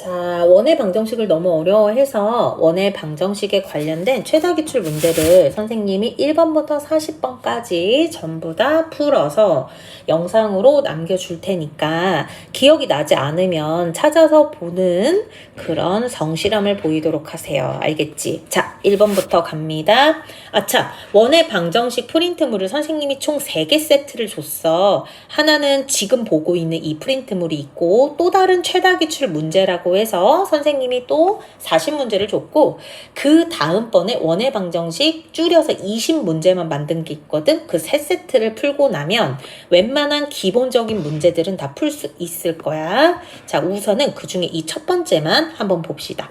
자, 원의 방정식을 너무 어려워해서 원의 방정식에 관련된 최다기출 문제를 선생님이 1번부터 40번까지 전부 다 풀어서 영상으로 남겨줄 테니까 기억이 나지 않으면 찾아서 보는 그런 성실함을 보이도록 하세요. 알겠지? 자, 1번부터 갑니다. 아차, 원의 방정식 프린트물을 선생님이 총 3개 세트를 줬어. 하나는 지금 보고 있는 이 프린트물이 있고 또 다른 최다기출 문제라고 해서 선생님이 또 40문제를 줬고 그 다음번에 원의 방정식 줄여서 20문제만 만든 게 있거든. 그 3세트를 풀고 나면 웬만한 기본적인 문제들은 다 풀 수 있을 거야. 자, 우선은 그 중에 이 첫 번째만 한번 봅시다.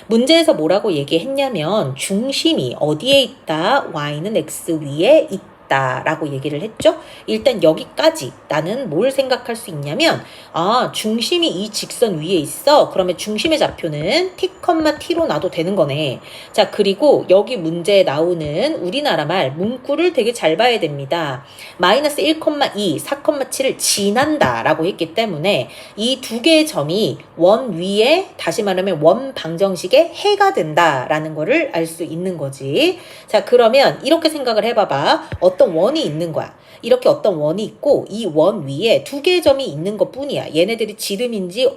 문제에서 뭐라고 얘기했냐면 중심이 어디에 있다? y는 x 위에 있다 라고 얘기를 했죠. 일단 여기까지 나는 뭘 생각할 수 있냐면 중심이 이 직선 위에 있어. 그러면 중심의 좌표는 t, t로 놔도 되는 거네. 자, 그리고 여기 문제에 나오는 우리나라 말 문구를 되게 잘 봐야 됩니다. 마이너스 1,2, 4,7을 지난다 라고 했기 때문에 이 두 개의 점이 원 위에 다시 말하면 원 방정식의 해가 된다라는 거를 알 수 있는 거지. 자, 그러면 이렇게 생각을 해봐봐. 어떤 원이 있는 거야. 이렇게 어떤 원이 있고 이 원 위에 두 개의 점이 있는 것 뿐이야. 얘네들이 지름인지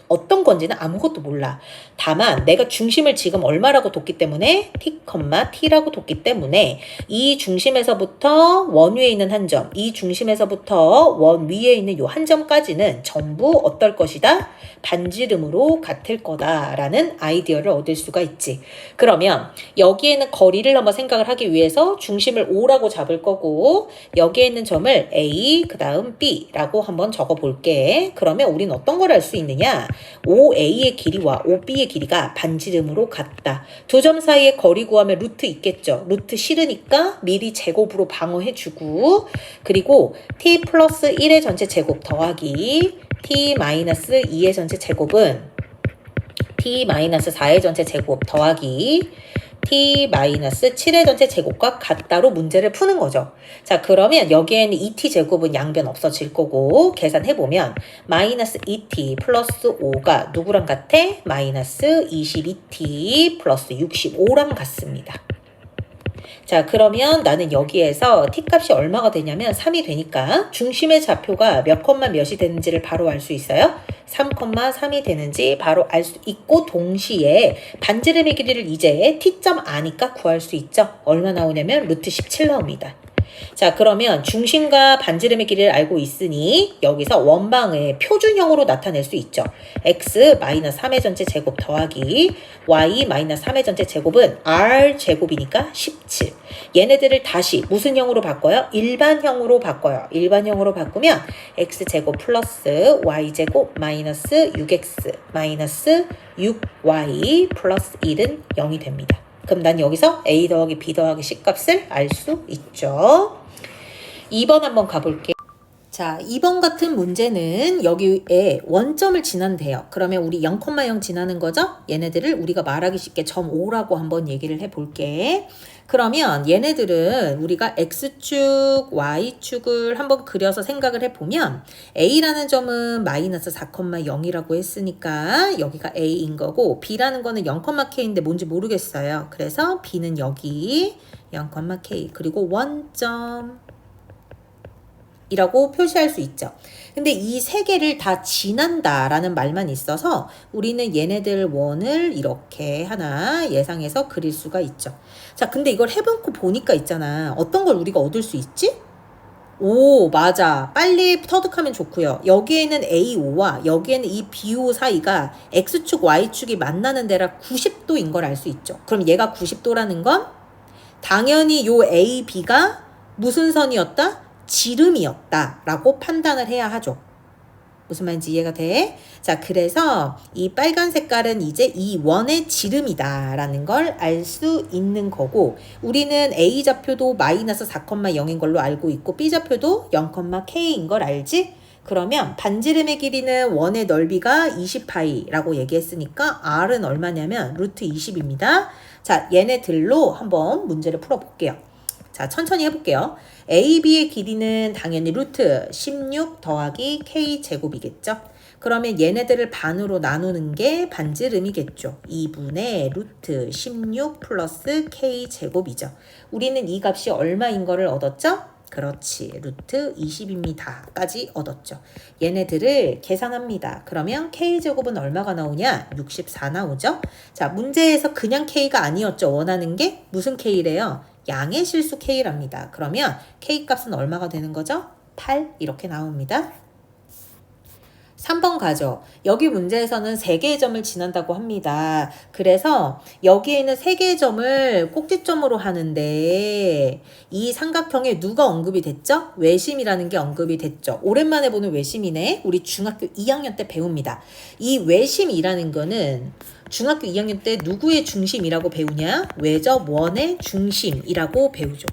어떤 건지는 아무것도 몰라. 다만 내가 중심을 지금 얼마라고 뒀기 때문에 t, t라고 뒀기 때문에 이 중심에서부터 원 위에 있는 한 점, 이 중심에서부터 원 위에 있는 요 한 점까지는 전부 어떨 것이다? 반지름으로 같을 거다라는 아이디어를 얻을 수가 있지. 그러면 여기에는 거리를 한번 생각을 하기 위해서 중심을 O라고 잡을 거고 여기에 있는 점을 A 그 다음 B라고 한번 적어 볼게. 그러면 우리는 어떤 걸 알 수 있느냐? OA의 길이와 OB의 길이가 반지름으로 같다. 두 점 사이의 거리 구하면 루트 있겠죠. 루트 싫으니까 미리 제곱으로 방어해주고 그리고 T 플러스 1의 전체 제곱 더하기 T 마이너스 2의 전체 제곱은 T 마이너스 4의 전체 제곱 더하기 T 마이너스 7의 전체 제곱과 같다로 문제를 푸는 거죠. 자, 그러면 여기에는 2T 제곱은 양변 없어질 거고 계산해보면 마이너스 2T 플러스 5가 누구랑 같아? 마이너스 22T 플러스 65랑 같습니다. 자, 그러면 나는 여기에서 t 값이 얼마가 되냐면 3이 되니까 중심의 좌표가 몇 콤마 몇이 되는지를 바로 알 수 있어요. 3,3이 되는지 바로 알 수 있고 동시에 반지름의 길이를 이제 t점 아니까 구할 수 있죠. 얼마 나오냐면 루트 17 나옵니다. 자, 그러면 중심과 반지름의 길이를 알고 있으니 여기서 원방을 표준형으로 나타낼 수 있죠. x 마이너스 3의 전체 제곱 더하기 y 마이너스 3의 전체 제곱은 r 제곱이니까 17. 얘네들을 다시 무슨 형으로 바꿔요? 일반형으로 바꿔요. 일반형으로 바꾸면 x 제곱 플러스 y 제곱 마이너스 6x 마이너스 6y 플러스 1은 0이 됩니다. 그럼 난 여기서 a 더하기 b 더하기 c 값을 알 수 있죠. 2번 한번 가볼게요. 자, 2번 같은 문제는 여기에 원점을 지난대요. 그러면 우리 0,0 지나는 거죠? 얘네들을 우리가 말하기 쉽게 점 5라고 한번 얘기를 해볼게. 그러면 얘네들은 우리가 X축, Y축을 한번 그려서 생각을 해보면 A라는 점은 마이너스 4,0이라고 했으니까 여기가 A인 거고 B라는 거는 0,K인데 뭔지 모르겠어요. 그래서 B는 여기 0,K 그리고 원점 이라고 표시할 수 있죠. 근데 이 세 개를 다 지난다 라는 말만 있어서 우리는 얘네들 원을 이렇게 하나 예상해서 그릴 수가 있죠. 자, 근데 이걸 해보고 보니까 있잖아. 어떤 걸 우리가 얻을 수 있지? 오, 맞아. 빨리 터득하면 좋고요. 여기에는 A5와 여기에는 이 B5 사이가 X축, Y축이 만나는 데라 90도인 걸 알 수 있죠. 그럼 얘가 90도라는 건 당연히 요 A, B가 무슨 선이었다? 지름이었다 라고 판단을 해야 하죠. 무슨 말인지 이해가 돼? 자, 그래서 이 빨간 색깔은 이제 이 원의 지름이다 라는 걸 알 수 있는 거고 우리는 A 좌표도 마이너스 4,0인 걸로 알고 있고 B 좌표도 0,K인 걸 알지? 그러면 반지름의 길이는 원의 넓이가 20파이라고 얘기했으니까 R은 얼마냐면 루트 20입니다. 자, 얘네들로 한번 문제를 풀어볼게요. 자, 천천히 해볼게요. A, B의 길이는 당연히 루트 16 더하기 K 제곱이겠죠. 그러면 얘네들을 반으로 나누는 게 반지름이겠죠. 2분의 루트 16 플러스 k제곱이죠. 우리는 이 값이 얼마인 거를 얻었죠? 그렇지. 루트 20입니다. 까지 얻었죠. 얘네들을 계산합니다. 그러면 k제곱은 얼마가 나오냐? 64 나오죠? 자, 문제에서 그냥 k가 아니었죠. 원하는 게 무슨 k래요? 양의 실수 k랍니다. 그러면 k 값은 얼마가 되는 거죠? 8 이렇게 나옵니다. 3번 가죠. 여기 문제에서는 3개의 점을 지난다고 합니다. 그래서 여기에 있는 3개의 점을 꼭지점으로 하는데 이 삼각형에 누가 언급이 됐죠? 외심이라는 게 언급이 됐죠. 오랜만에 보는 외심이네. 우리 중학교 2학년 때 배웁니다. 이 외심이라는 거는 중학교 2학년 때 누구의 중심이라고 배우냐? 외접원의 중심이라고 배우죠.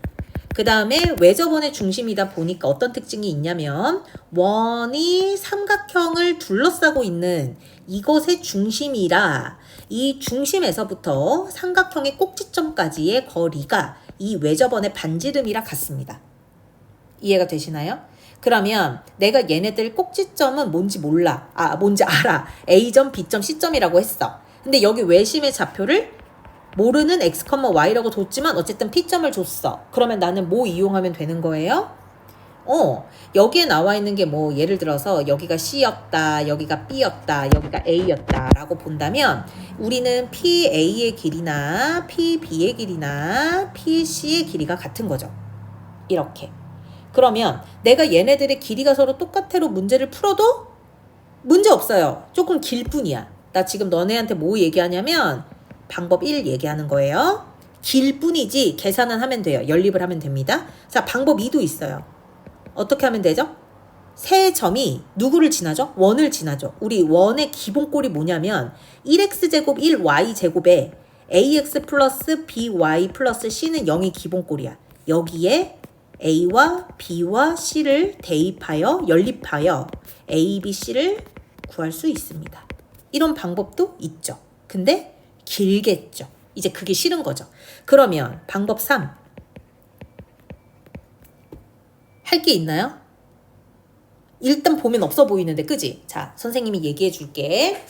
그 다음에 외접원의 중심이다 보니까 어떤 특징이 있냐면 원이 삼각형을 둘러싸고 있는 이것의 중심이라 이 중심에서부터 삼각형의 꼭지점까지의 거리가 이 외접원의 반지름이라 같습니다. 이해가 되시나요? 그러면 내가 얘네들 꼭지점은 뭔지 몰라. 뭔지 알아. A점, B점, C점이라고 했어. 근데 여기 외심의 좌표를 모르는 x, y라고 줬지만 어쨌든 p점을 줬어. 그러면 나는 뭐 이용하면 되는 거예요? 여기에 나와 있는 게 뭐 예를 들어서 여기가 C였다, 여기가 B였다, 여기가 A였다 라고 본다면 우리는 PA의 길이나 PB의 길이나 PC의 길이가 같은 거죠. 이렇게. 그러면 내가 얘네들의 길이가 서로 똑같애로 문제를 풀어도 문제 없어요. 조금 길 뿐이야. 나 지금 너네한테 뭐 얘기하냐면 방법 1 얘기하는 거예요. 길 뿐이지 계산은 하면 돼요. 연립을 하면 됩니다. 자, 방법 2도 있어요. 어떻게 하면 되죠? 세 점이 누구를 지나죠? 원을 지나죠. 우리 원의 기본꼴이 뭐냐면 1x제곱 1y제곱에 ax 플러스 by 플러스 c는 0이 기본꼴이야. 여기에 a와 b와 c를 대입하여 연립하여 a, b, c를 구할 수 있습니다. 이런 방법도 있죠. 근데 길겠죠. 이제 그게 싫은 거죠. 그러면 방법 3. 할 게 있나요? 일단 보면 없어 보이는데, 그지? 자, 선생님이 얘기해 줄게.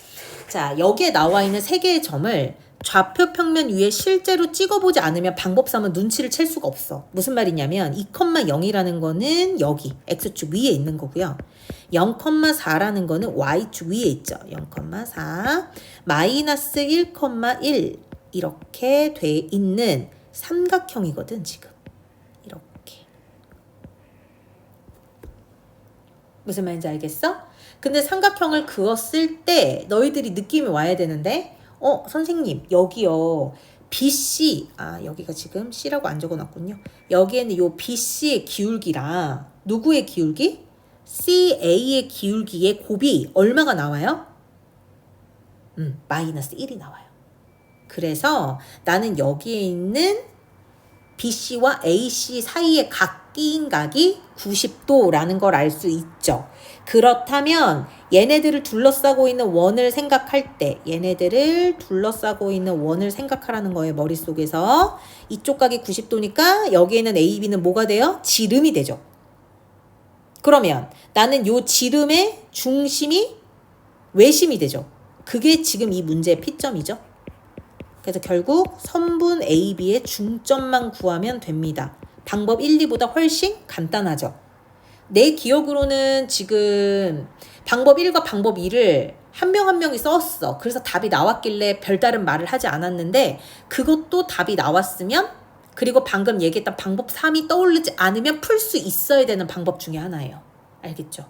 자, 여기에 나와 있는 3개의 점을 좌표 평면 위에 실제로 찍어보지 않으면 방법 3은 눈치를 챌 수가 없어. 무슨 말이냐면 2,0이라는 거는 여기 x축 위에 있는 거고요. 0,4라는 거는 y축 위에 있죠. 0,4 마이너스 1,1 이렇게 돼 있는 삼각형이거든 지금. 이렇게. 무슨 말인지 알겠어? 근데 삼각형을 그었을 때 너희들이 느낌이 와야 되는데 선생님 여기요 BC 여기가 지금 C라고 안 적어놨군요. 여기에는 요 BC의 기울기랑 누구의 기울기? CA의 기울기의 곱이 얼마가 나와요? 마이너스 1이 나와요. 그래서 나는 여기에 있는 BC와 AC 사이의 각 끼인 각이 90도라는 걸 알 수 있죠. 그렇다면 얘네들을 둘러싸고 있는 원을 생각할 때 얘네들을 둘러싸고 있는 원을 생각하라는 거예요. 머릿속에서. 이쪽 각이 90도니까 여기에는 A, B는 뭐가 돼요? 지름이 되죠. 그러면 나는 요 지름의 중심이 외심이 되죠. 그게 지금 이 문제의 P점이죠. 그래서 결국 선분 A, B의 중점만 구하면 됩니다. 방법 1, 2보다 훨씬 간단하죠. 내 기억으로는 지금 방법 1과 방법 2를 한 명 한 명이 썼어. 그래서 답이 나왔길래 별다른 말을 하지 않았는데 그것도 답이 나왔으면 그리고 방금 얘기했던 방법 3이 떠오르지 않으면 풀 수 있어야 되는 방법 중에 하나예요. 알겠죠?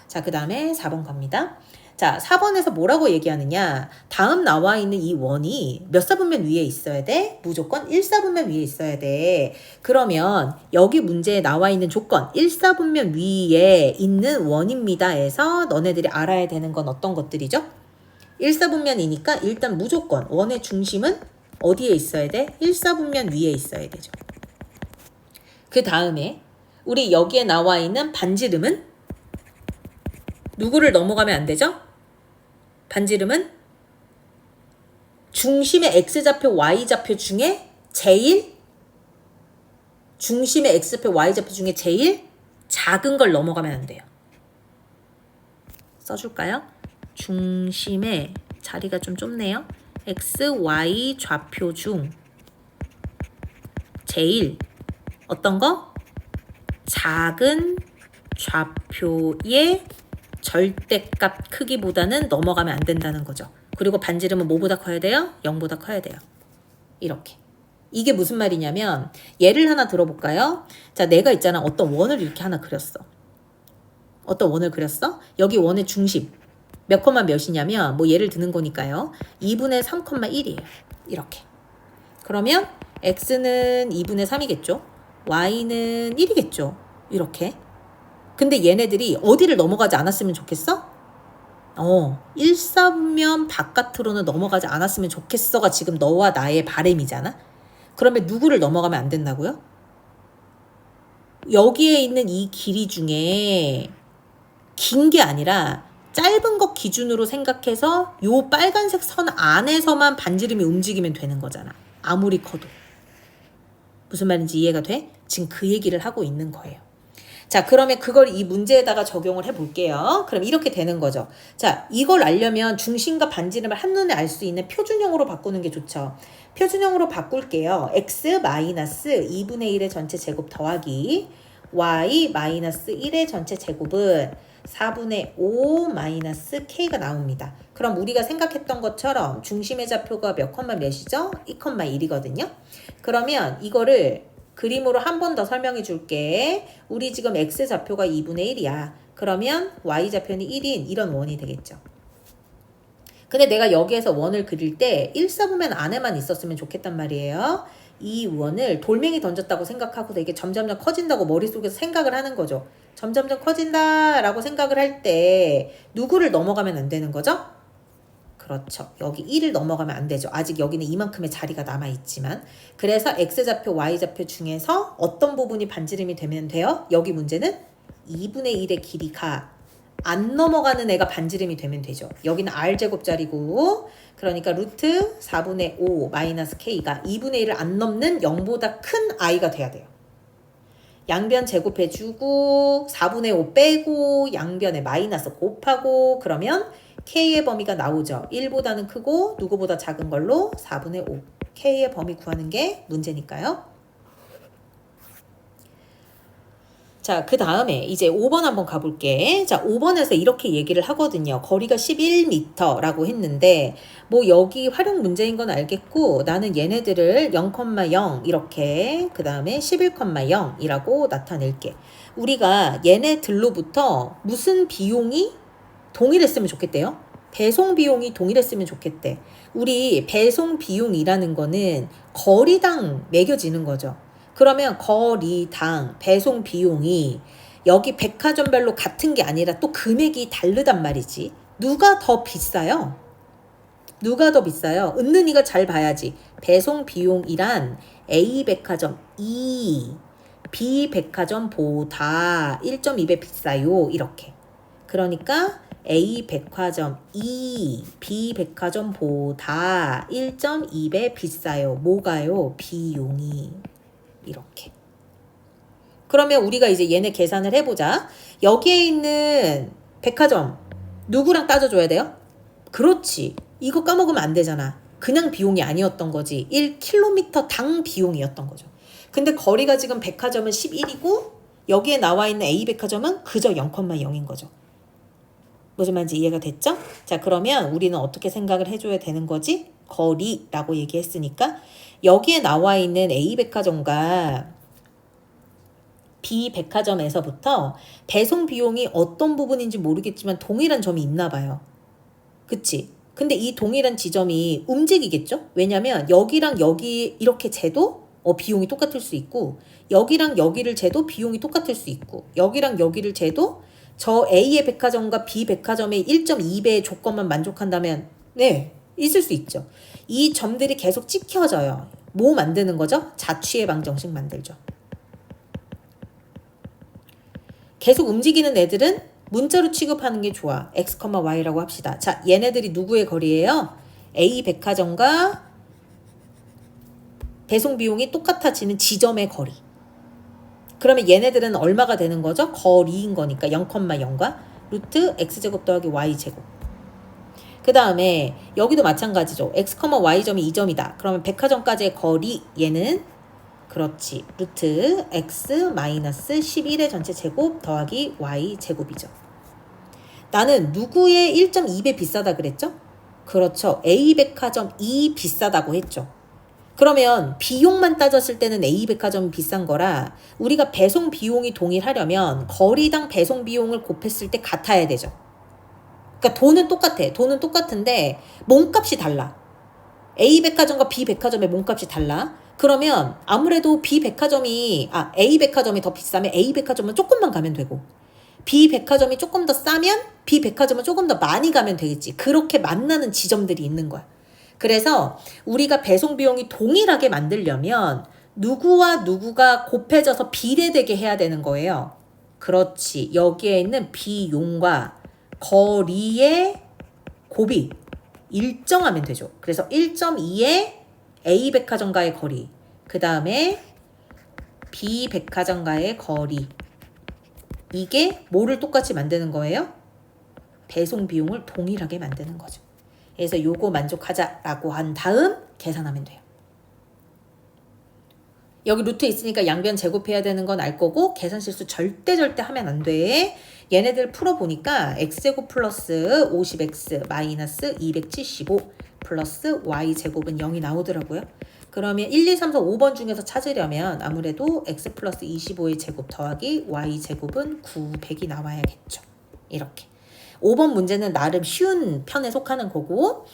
자, 그 다음에 4번 갑니다. 자, 4번에서 뭐라고 얘기하느냐. 다음 나와 있는 이 원이 몇 사분면 위에 있어야 돼? 무조건 1사분면 위에 있어야 돼. 그러면 여기 문제에 나와 있는 조건 1사분면 위에 있는 원입니다 해서 너네들이 알아야 되는 건 어떤 것들이죠? 1사분면이니까 일단 무조건 원의 중심은 어디에 있어야 돼? 1사분면 위에 있어야 되죠. 그 다음에 우리 여기에 나와 있는 반지름은 누구를 넘어가면 안 되죠? 반지름은 중심의 x좌표, y좌표 중에 제일 중심의 x좌표, y좌표 중에 제일 작은 걸 넘어가면 안 돼요. 써줄까요? 중심의 자리가 좀 좁네요. x, y 좌표 중 제일 어떤 거? 작은 좌표의 절대값 크기보다는 넘어가면 안 된다는 거죠. 그리고 반지름은 뭐보다 커야 돼요? 0보다 커야 돼요. 이렇게. 이게 무슨 말이냐면 예를 하나 들어볼까요? 자, 내가 있잖아. 어떤 원을 이렇게 하나 그렸어. 어떤 원을 그렸어? 여기 원의 중심. 몇 컴마 몇이냐면 뭐 예를 드는 거니까요. 2분의 3,1이에요. 이렇게. 그러면 x는 2분의 3이겠죠. y는 1이겠죠. 이렇게. 근데 얘네들이 어디를 넘어가지 않았으면 좋겠어? 1사분면 바깥으로는 넘어가지 않았으면 좋겠어가 지금 너와 나의 바람이잖아. 그러면 누구를 넘어가면 안 된다고요? 여기에 있는 이 길이 중에 긴 게 아니라 짧은 것 기준으로 생각해서 요 빨간색 선 안에서만 반지름이 움직이면 되는 거잖아. 아무리 커도. 무슨 말인지 이해가 돼? 지금 그 얘기를 하고 있는 거예요. 자, 그러면 그걸 이 문제에다가 적용을 해볼게요. 그럼 이렇게 되는 거죠. 자, 이걸 알려면 중심과 반지름을 한눈에 알 수 있는 표준형으로 바꾸는 게 좋죠. 표준형으로 바꿀게요. x 마이너스 2분의 1의 전체 제곱 더하기 y 마이너스 1의 전체 제곱은 4분의 5 마이너스 k가 나옵니다. 그럼 우리가 생각했던 것처럼 중심의 좌표가 몇 컴마 몇이죠? 2,1이거든요. 그러면 이거를 그림으로 한 번 더 설명해 줄게. 우리 지금 x 좌표가 2분의 1이야. 그러면 y 좌표는 1인 이런 원이 되겠죠. 근데 내가 여기에서 원을 그릴 때 1사분면 안에만 있었으면 좋겠단 말이에요. 이 원을 돌멩이 던졌다고 생각하고서 이게 점점점 커진다고 머릿속에서 생각을 하는 거죠. 점점점 커진다라고 생각을 할 때 누구를 넘어가면 안 되는 거죠? 그렇죠. 여기 1을 넘어가면 안 되죠. 아직 여기는 이만큼의 자리가 남아있지만. 그래서 x좌표, y좌표 중에서 어떤 부분이 반지름이 되면 돼요? 여기 문제는 2분의 1의 길이가 안 넘어가는 애가 반지름이 되면 되죠. 여기는 r제곱자리고 그러니까 루트 4분의 5 마이너스 k가 2분의 1을 안 넘는 0보다 큰 i가 돼야 돼요. 양변 제곱해주고 4분의 5 빼고 양변에 마이너스 곱하고 그러면 k의 범위가 나오죠. 1보다는 크고 누구보다 작은 걸로 4분의 5. k의 범위 구하는 게 문제니까요. 자, 그 다음에 이제 5번 한번 가볼게. 자, 5번에서 이렇게 얘기를 하거든요. 거리가 11m라고 했는데 뭐 여기 활용 문제인 건 알겠고 나는 얘네들을 0,0 이렇게 그 다음에 11,0이라고 나타낼게. 우리가 얘네들로부터 무슨 비용이 동일했으면 좋겠대요. 배송 비용이 동일했으면 좋겠대. 우리 배송 비용이라는 거는 거리당 매겨지는 거죠. 그러면 거리당 배송 비용이 여기 백화점별로 같은 게 아니라 또 금액이 다르단 말이지. 누가 더 비싸요? 누가 더 비싸요? 은근히가 잘 봐야지. 배송 비용이란 A 백화점 2, B 백화점보다 1.2배 비싸요. 이렇게. 그러니까 A 백화점 2, B 백화점보다 1.2배 비싸요. 뭐가요? 비용이. 이렇게. 그러면 우리가 이제 얘네 계산을 해보자. 여기에 있는 백화점 누구랑 따져줘야 돼요? 그렇지. 이거 까먹으면 안 되잖아. 그냥 비용이 아니었던 거지. 1km당 비용이었던 거죠. 근데 거리가 지금 백화점은 11이고 여기에 나와 있는 A 백화점은 그저 0,0인 거죠. 무슨 말인지 이해가 됐죠? 자, 그러면 우리는 어떻게 생각을 해줘야 되는 거지? 거리라고 얘기했으니까 여기에 나와 있는 A 백화점과 B 백화점에서부터 배송 비용이 어떤 부분인지 모르겠지만 동일한 점이 있나 봐요. 그치? 근데 이 동일한 지점이 움직이겠죠? 왜냐면 여기랑 여기 이렇게 재도 비용이 똑같을 수 있고 여기랑 여기를 재도 비용이 똑같을 수 있고 여기랑 여기를 재도 저 A의 백화점과 B 백화점의 1.2배의 조건만 만족한다면 네, 있을 수 있죠. 이 점들이 계속 찍혀져요. 뭐 만드는 거죠? 자취의 방정식 만들죠. 계속 움직이는 애들은 문자로 취급하는 게 좋아. x, y라고 합시다. 자, 얘네들이 누구의 거리예요? A 백화점과 배송 비용이 똑같아지는 지점의 거리. 그러면 얘네들은 얼마가 되는 거죠? 거리인 거니까 0,0과 루트 x제곱 더하기 y제곱. 그 다음에 여기도 마찬가지죠. x, y점이 2점이다. 그러면 백화점까지의 거리 얘는 그렇지. 루트 x 마이너스 11의 전체 제곱 더하기 y제곱이죠. 나는 누구의 1.2배 비싸다 그랬죠? 그렇죠. A백화점이 비싸다고 했죠. 그러면 비용만 따졌을 때는 A백화점이 비싼 거라 우리가 배송 비용이 동일하려면 거리당 배송 비용을 곱했을 때 같아야 되죠. 그러니까 돈은 똑같아. 돈은 똑같은데 몸값이 달라. A백화점과 B백화점의 몸값이 달라. 그러면 아무래도 A백화점이 더 비싸면 A백화점은 조금만 가면 되고 B백화점이 조금 더 싸면 B백화점은 조금 더 많이 가면 되겠지. 그렇게 만나는 지점들이 있는 거야. 그래서 우리가 배송 비용이 동일하게 만들려면 누구와 누구가 곱해져서 비례되게 해야 되는 거예요. 그렇지. 여기에 있는 비용과 거리의 곱이 일정하면 되죠. 그래서 1.2의 A백화점과의 거리, 그 다음에 B백화점과의 거리, 이게 뭐를 똑같이 만드는 거예요? 배송 비용을 동일하게 만드는 거죠. 그래서 요거 만족하자라고 한 다음 계산하면 돼요. 여기 루트 있으니까 양변 제곱해야 되는 건 알 거고 계산 실수 절대 하면 안 돼. 얘네들 풀어보니까 x제곱 플러스 50x 마이너스 275 플러스 y제곱은 0이 나오더라고요. 그러면 1, 2, 3, 4, 5번 중에서 찾으려면 아무래도 x 플러스 25의 제곱 더하기 y제곱은 9, 100이 나와야겠죠. 이렇게. 5번 문제는 나름 쉬운 편에 속하는 거고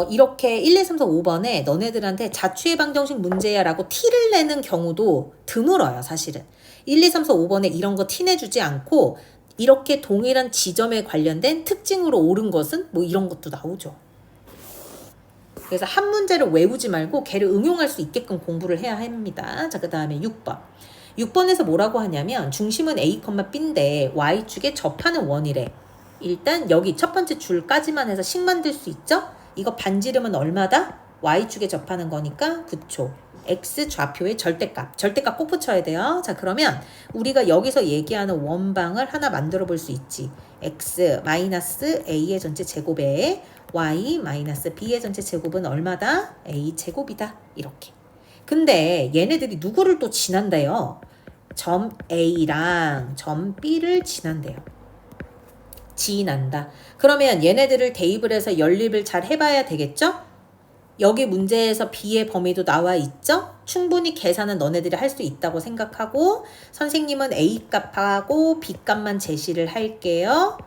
이렇게 1, 2, 3, 4, 5번에 너네들한테 자취의 방정식 문제야 라고 티를 내는 경우도 드물어요. 사실은. 1, 2, 3, 4, 5번에 이런 거 티 내주지 않고 이렇게 동일한 지점에 관련된 특징으로 옳은 것은 뭐 이런 것도 나오죠. 그래서 한 문제를 외우지 말고 걔를 응용할 수 있게끔 공부를 해야 합니다. 자, 그 다음에 6번. 6번에서 뭐라고 하냐면 중심은 A, B인데 Y축에 접하는 원이래. 일단 여기 첫 번째 줄까지만 해서 식 만들 수 있죠? 이거 반지름은 얼마다? Y축에 접하는 거니까 9초. X 좌표의 절대값 꼭 붙여야 돼요. 자, 그러면 우리가 여기서 얘기하는 원방을 하나 만들어 볼 수 있지. X 마이너스 A의 전체 제곱에 Y 마이너스 B의 전체 제곱은 얼마다? A 제곱이다. 이렇게. 근데 얘네들이 누구를 또 지난대요? 점 A랑 점 B를 지난대요. 지난다. 그러면 얘네들을 대입을 해서 연립을 잘 해봐야 되겠죠? 여기 문제에서 B의 범위도 나와 있죠? 충분히 계산은 너네들이 할 수 있다고 생각하고 선생님은 A 값하고 B 값만 제시를 할게요.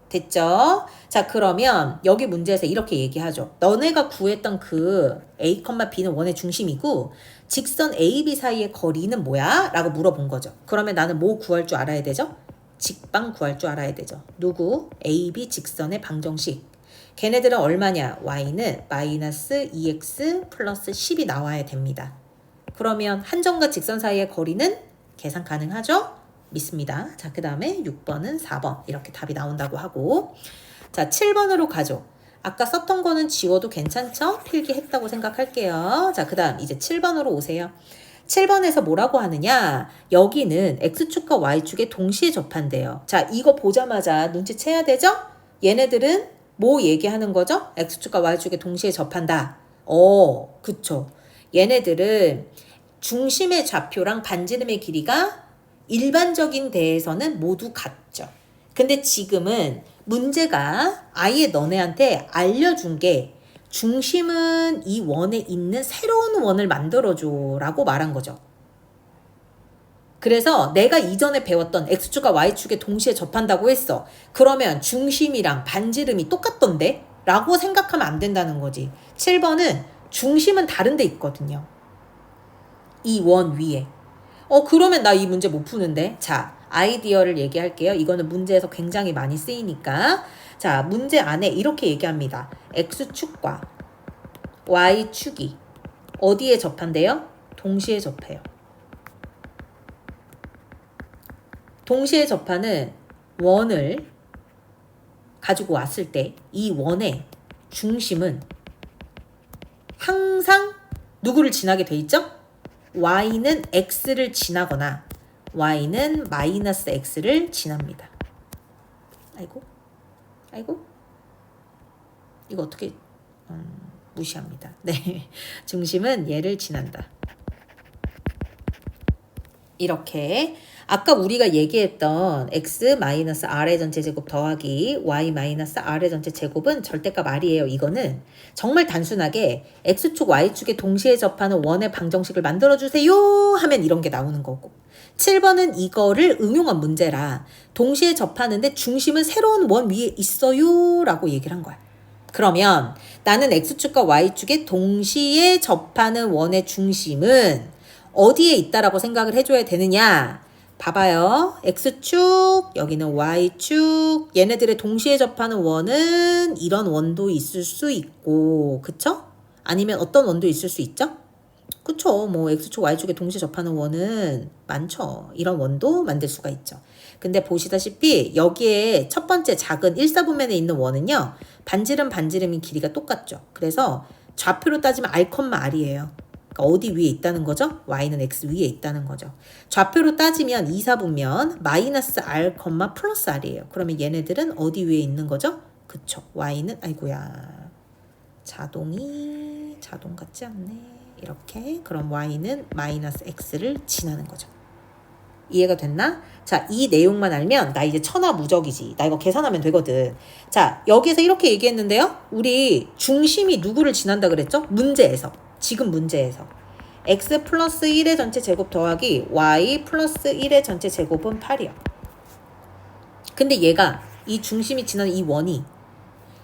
됐죠? 자, 그러면 여기 문제에서 이렇게 얘기하죠. 너네가 구했던 그 A, B는 원의 중심이고 직선 A, B 사이의 거리는 뭐야? 라고 물어본 거죠. 그러면 나는 뭐 구할 줄 알아야 되죠? 직방 구할 줄 알아야 되죠. 누구? A, B 직선의 방정식. 걔네들은 얼마냐? Y는 마이너스 2x 플러스 10이 나와야 됩니다. 그러면 한 점과 직선 사이의 거리는 계산 가능하죠? 믿습니다. 자, 그 다음에 6번은 4번 이렇게 답이 나온다고 하고 자, 7번으로 가죠. 아까 썼던 거는 지워도 괜찮죠? 필기했다고 생각할게요. 자, 그 다음 이제 7번으로 오세요. 7번에서 뭐라고 하느냐? 여기는 X축과 Y축에 동시에 접한대요. 자, 이거 보자마자 눈치채야 되죠? 얘네들은 뭐 얘기하는 거죠? X축과 Y축에 동시에 접한다. 그쵸. 얘네들은 중심의 좌표랑 반지름의 길이가 일반적인 데에서는 모두 같죠. 근데 지금은 문제가 아예 너네한테 알려준 게 중심은 이 원에 있는 새로운 원을 만들어줘 라고 말한 거죠. 그래서 내가 이전에 배웠던 X축과 Y축에 동시에 접한다고 했어. 그러면 중심이랑 반지름이 똑같던데? 라고 생각하면 안 된다는 거지. 7번은 중심은 다른 데 있거든요. 이 원 위에. 그러면 나 이 문제 못 푸는데. 자, 아이디어를 얘기할게요. 이거는 문제에서 굉장히 많이 쓰이니까. 자, 문제 안에 이렇게 얘기합니다. X축과 Y축이 어디에 접한대요? 동시에 접해요. 동시에 접하는 원을 가지고 왔을 때 이 원의 중심은 항상 누구를 지나게 돼 있죠? Y는 X를 지나거나 Y는 마이너스 X를 지납니다. 아이고 아이고 이거 어떻게 무시합니다. 네, 중심은 얘를 지난다. 이렇게 아까 우리가 얘기했던 x-r의 전체 제곱 더하기 y-r의 전체 제곱은 절대값 r이에요. 이거는 정말 단순하게 x축, y축에 동시에 접하는 원의 방정식을 만들어주세요 하면 이런 게 나오는 거고, 7번은 이거를 응용한 문제라 동시에 접하는데 중심은 새로운 원 위에 있어요 라고 얘기를 한 거야. 그러면 나는 x축과 y축에 동시에 접하는 원의 중심은 어디에 있다라고 생각을 해줘야 되느냐? 봐봐요. x축, 여기는 y축, 얘네들의 동시에 접하는 원은 이런 원도 있을 수 있고, 그쵸? 아니면 어떤 원도 있을 수 있죠? 그쵸? 뭐 x축, y축에 동시에 접하는 원은 많죠. 이런 원도 만들 수가 있죠. 근데 보시다시피 여기에 첫 번째 작은 1사분면에 있는 원은요, 반지름이 길이가 똑같죠. 그래서 좌표로 따지면 r,r이에요. 그러니까 어디 위에 있다는 거죠? y는 x 위에 있다는 거죠. 좌표로 따지면 2사분면 마이너스 r, 플러스 r이에요. 그러면 얘네들은 어디 위에 있는 거죠? 그쵸. y는 아이고야. 자동 같지 않네. 이렇게. 그럼 y는 마이너스 x를 지나는 거죠. 이해가 됐나? 자, 이 내용만 알면 나 이제 천하무적이지. 나 이거 계산하면 되거든. 자, 여기서 이렇게 얘기했는데요. 우리 중심이 누구를 지난다 그랬죠? 문제에서. 지금 문제에서. x 플러스 1의 전체 제곱 더하기 y 플러스 1의 전체 제곱은 8이야. 근데 얘가 이 중심이 지나는 이 원이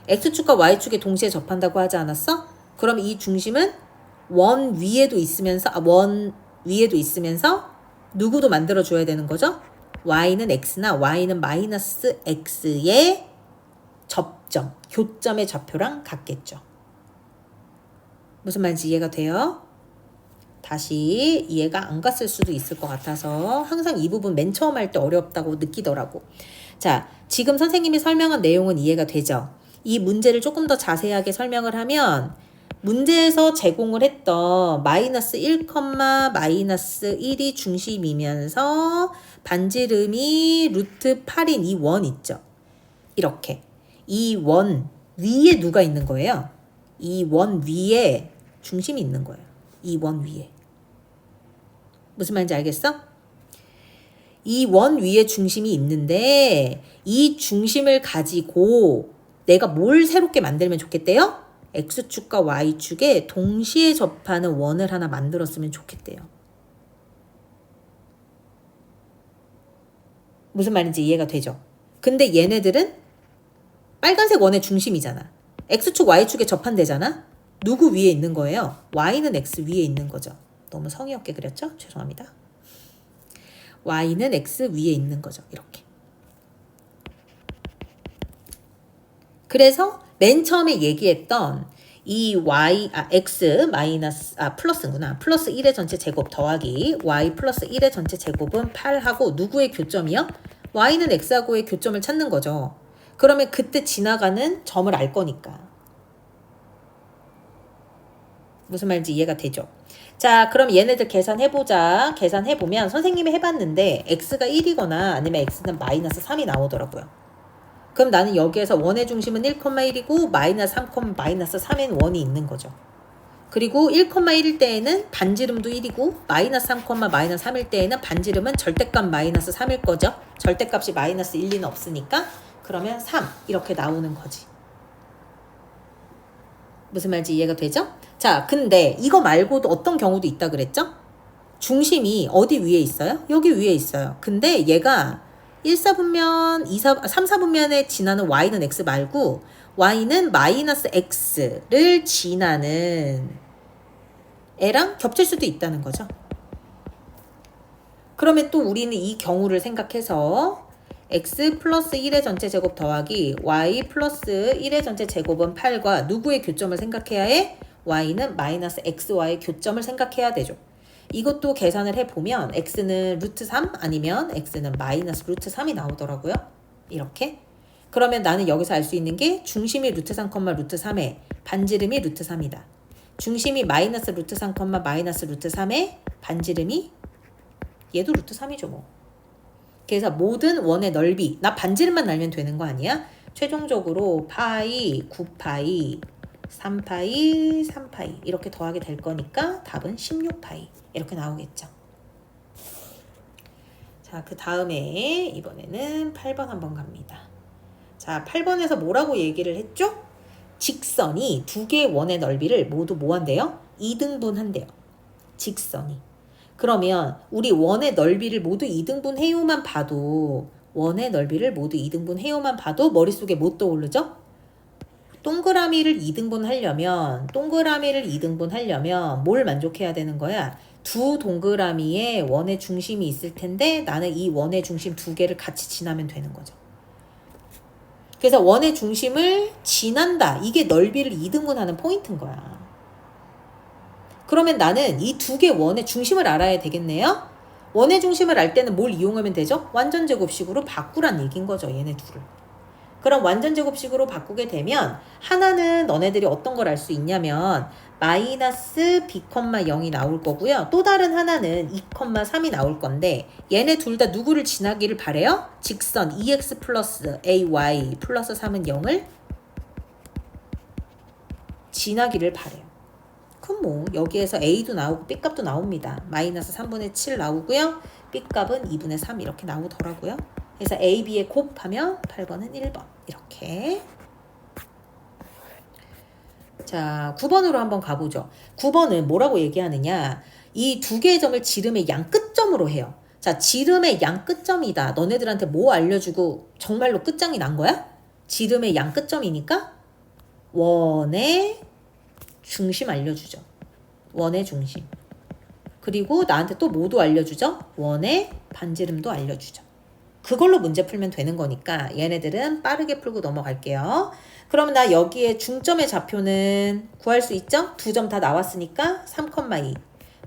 x축과 y축에 동시에 접한다고 하지 않았어? 그럼 이 중심은 원 위에도 있으면서 누구도 만들어줘야 되는 거죠? y는 x나 y는 마이너스 x의 접점, 교점의 좌표랑 같겠죠. 무슨 말인지 이해가 돼요? 다시 이해가 안 갔을 수도 있을 것 같아서 항상 이 부분 맨 처음 할 때 어렵다고 느끼더라고. 자, 지금 선생님이 설명한 내용은 이해가 되죠? 이 문제를 조금 더 자세하게 설명을 하면 문제에서 제공을 했던 마이너스 1, 마이너스 1이 중심이면서 반지름이 루트 8인 이 원 있죠. 이렇게 이 원 위에 누가 있는 거예요? 이 원 위에 중심이 있는 거예요. 이 원 위에. 무슨 말인지 알겠어? 이 원 위에 중심이 있는데 이 중심을 가지고 내가 뭘 새롭게 만들면 좋겠대요? x축과 y축에 동시에 접하는 원을 하나 만들었으면 좋겠대요. 무슨 말인지 이해가 되죠? 근데 얘네들은 빨간색 원의 중심이잖아. x축, y축에 접한대잖아. 누구 위에 있는 거예요? y는 x 위에 있는 거죠. 너무 성의 없게 그렸죠? 죄송합니다. y는 x 위에 있는 거죠. 이렇게. 그래서 맨 처음에 얘기했던 이 x 플러스구나. 플러스 1의 전체 제곱 더하기 y 플러스 1의 전체 제곱은 8하고 누구의 교점이요? y는 x하고의 교점을 찾는 거죠. 그러면 그때 지나가는 점을 알 거니까. 무슨 말인지 이해가 되죠? 자, 그럼 얘네들 계산해보자. 계산해보면 선생님이 해봤는데 x가 1이거나 아니면 x는 마이너스 3이 나오더라고요. 그럼 나는 여기에서 원의 중심은 1,1이고 마이너스 3, 마이너스 3인 원이 있는 거죠. 그리고 1,1일 때에는 반지름도 1이고 마이너스 3, 마이너스 3일 때에는 반지름은 절대값 마이너스 3일 거죠. 절대값이 마이너스 1, 2는 없으니까 그러면 3 이렇게 나오는 거지. 무슨 말인지 이해가 되죠? 자, 근데 이거 말고도 어떤 경우도 있다 그랬죠? 중심이 어디 위에 있어요? 여기 위에 있어요. 근데 얘가 1사분면, 3사분면에 지나는 y는 x 말고 y는 마이너스 x를 지나는 애랑 겹칠 수도 있다는 거죠. 그러면 또 우리는 이 경우를 생각해서 x 플러스 1의 전체 제곱 더하기 y 플러스 1의 전체 제곱은 8과 누구의 교점을 생각해야 해? y는 마이너스 x와의 교점을 생각해야 되죠. 이것도 계산을 해보면 x는 루트 3 아니면 x는 마이너스 루트 3이 나오더라고요. 이렇게. 그러면 나는 여기서 알 수 있는 게 중심이 루트 3, 루트 3에 반지름이 루트 3이다. 중심이 마이너스 루트 3, 마이너스 루트 3에 반지름이 얘도 루트 3이죠 뭐. 그래서 모든 원의 넓이, 나 반지름만 알면 되는 거 아니야? 최종적으로 파이, 9파이, 3파이, 3파이 이렇게 더하게 될 거니까 답은 16파이 이렇게 나오겠죠. 자, 그 다음에 이번에는 8번 한번 갑니다. 자, 8번에서 뭐라고 얘기를 했죠? 직선이 두 개의 원의 넓이를 모두 뭐 한대요? 2등분 한대요. 직선이. 그러면 우리 원의 넓이를 모두 2등분 해요만 봐도 원의 넓이를 모두 2등분 해요만 봐도 머릿속에 뭐 떠오르죠? 동그라미를 2등분 하려면 뭘 만족해야 되는 거야? 두 동그라미에 원의 중심이 있을 텐데 나는 이 원의 중심 두 개를 같이 지나면 되는 거죠. 그래서 원의 중심을 지난다. 이게 넓이를 2등분하는 포인트인 거야. 그러면 나는 이 두 개 원의 중심을 알아야 되겠네요. 원의 중심을 알 때는 뭘 이용하면 되죠? 완전제곱식으로 바꾸란 얘기인 거죠. 얘네 둘을. 그럼 완전제곱식으로 바꾸게 되면 하나는 너네들이 어떤 걸 알 수 있냐면 마이너스 b,0이 나올 거고요. 또 다른 하나는 2,3이 나올 건데 얘네 둘 다 누구를 지나기를 바래요? 직선 2x 플러스 ay 플러스 3은 0을 지나기를 바래요. 그럼 뭐 여기에서 a도 나오고 b값도 나옵니다. 마이너스 3분의 7 나오고요. b값은 2분의 3 이렇게 나오더라고요. 그래서 a, b에 곱하면 8번은 1번 이렇게. 자, 9번으로 한번 가보죠. 9번은 뭐라고 얘기하느냐. 이 두 개의 점을 지름의 양 끝점으로 해요. 자, 지름의 양 끝점이다. 너네들한테 뭐 알려주고 정말로 끝장이 난 거야? 지름의 양 끝점이니까 원의 중심 알려주죠. 원의 중심. 그리고 나한테 또 뭐도 알려주죠? 원의 반지름도 알려주죠. 그걸로 문제 풀면 되는 거니까 얘네들은 빠르게 풀고 넘어갈게요. 그럼 나 여기에 중점의 좌표는 구할 수 있죠? 두 점 다 나왔으니까 3,2.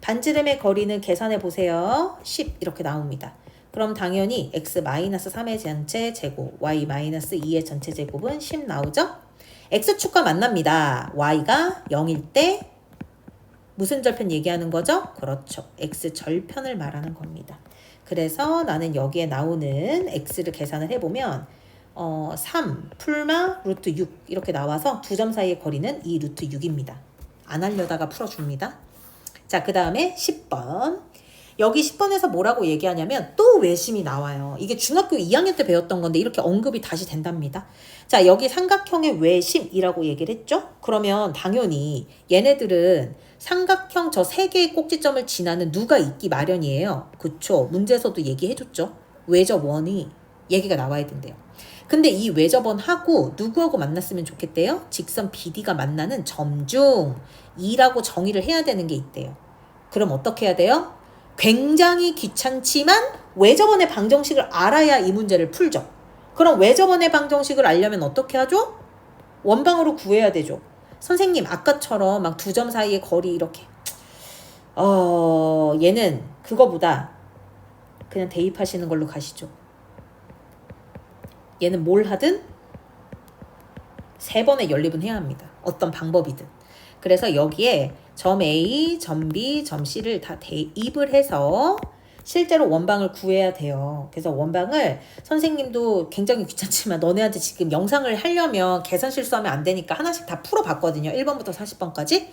반지름의 거리는 계산해 보세요. 10 이렇게 나옵니다. 그럼 당연히 x-3의 전체 제곱, y-2의 전체 제곱은 10 나오죠? x축과 만납니다. y가 0일 때 무슨 절편 얘기하는 거죠? 그렇죠. x절편을 말하는 겁니다. 그래서 나는 여기에 나오는 x를 계산을 해보면 3 풀마 루트 6 이렇게 나와서 두 점 사이의 거리는 이 루트 6입니다. 안 하려다가 풀어줍니다. 자, 그 다음에 10번. 여기 10번에서 뭐라고 얘기하냐면 또 외심이 나와요. 이게 중학교 2학년 때 배웠던 건데 이렇게 언급이 다시 된답니다. 자, 여기 삼각형의 외심이라고 얘기를 했죠? 그러면 당연히 얘네들은 삼각형 저 세 개의 꼭지점을 지나는 누가 있기 마련이에요. 그쵸? 문제에서도 얘기해줬죠? 외접원이 얘기가 나와야 된대요. 근데 이 외접원하고 누구하고 만났으면 좋겠대요? 직선 BD가 만나는 점 중 2라고 정의를 해야 되는 게 있대요. 그럼 어떻게 해야 돼요? 굉장히 귀찮지만 외접원의 방정식을 알아야 이 문제를 풀죠. 그럼 외접원의 방정식을 알려면 어떻게 하죠? 원방으로 구해야 되죠. 선생님 아까처럼 막 두 점 사이의 거리 이렇게 얘는 그거보다 그냥 대입하시는 걸로 가시죠. 얘는 뭘 하든 3번의 연립은 해야 합니다. 어떤 방법이든. 그래서 여기에 점 A, 점 B, 점 C를 다 대입을 해서 실제로 원방을 구해야 돼요. 그래서 원방을 선생님도 굉장히 귀찮지만 너네한테 지금 영상을 하려면 계산 실수하면 안 되니까 하나씩 다 풀어봤거든요. 1번부터 40번까지.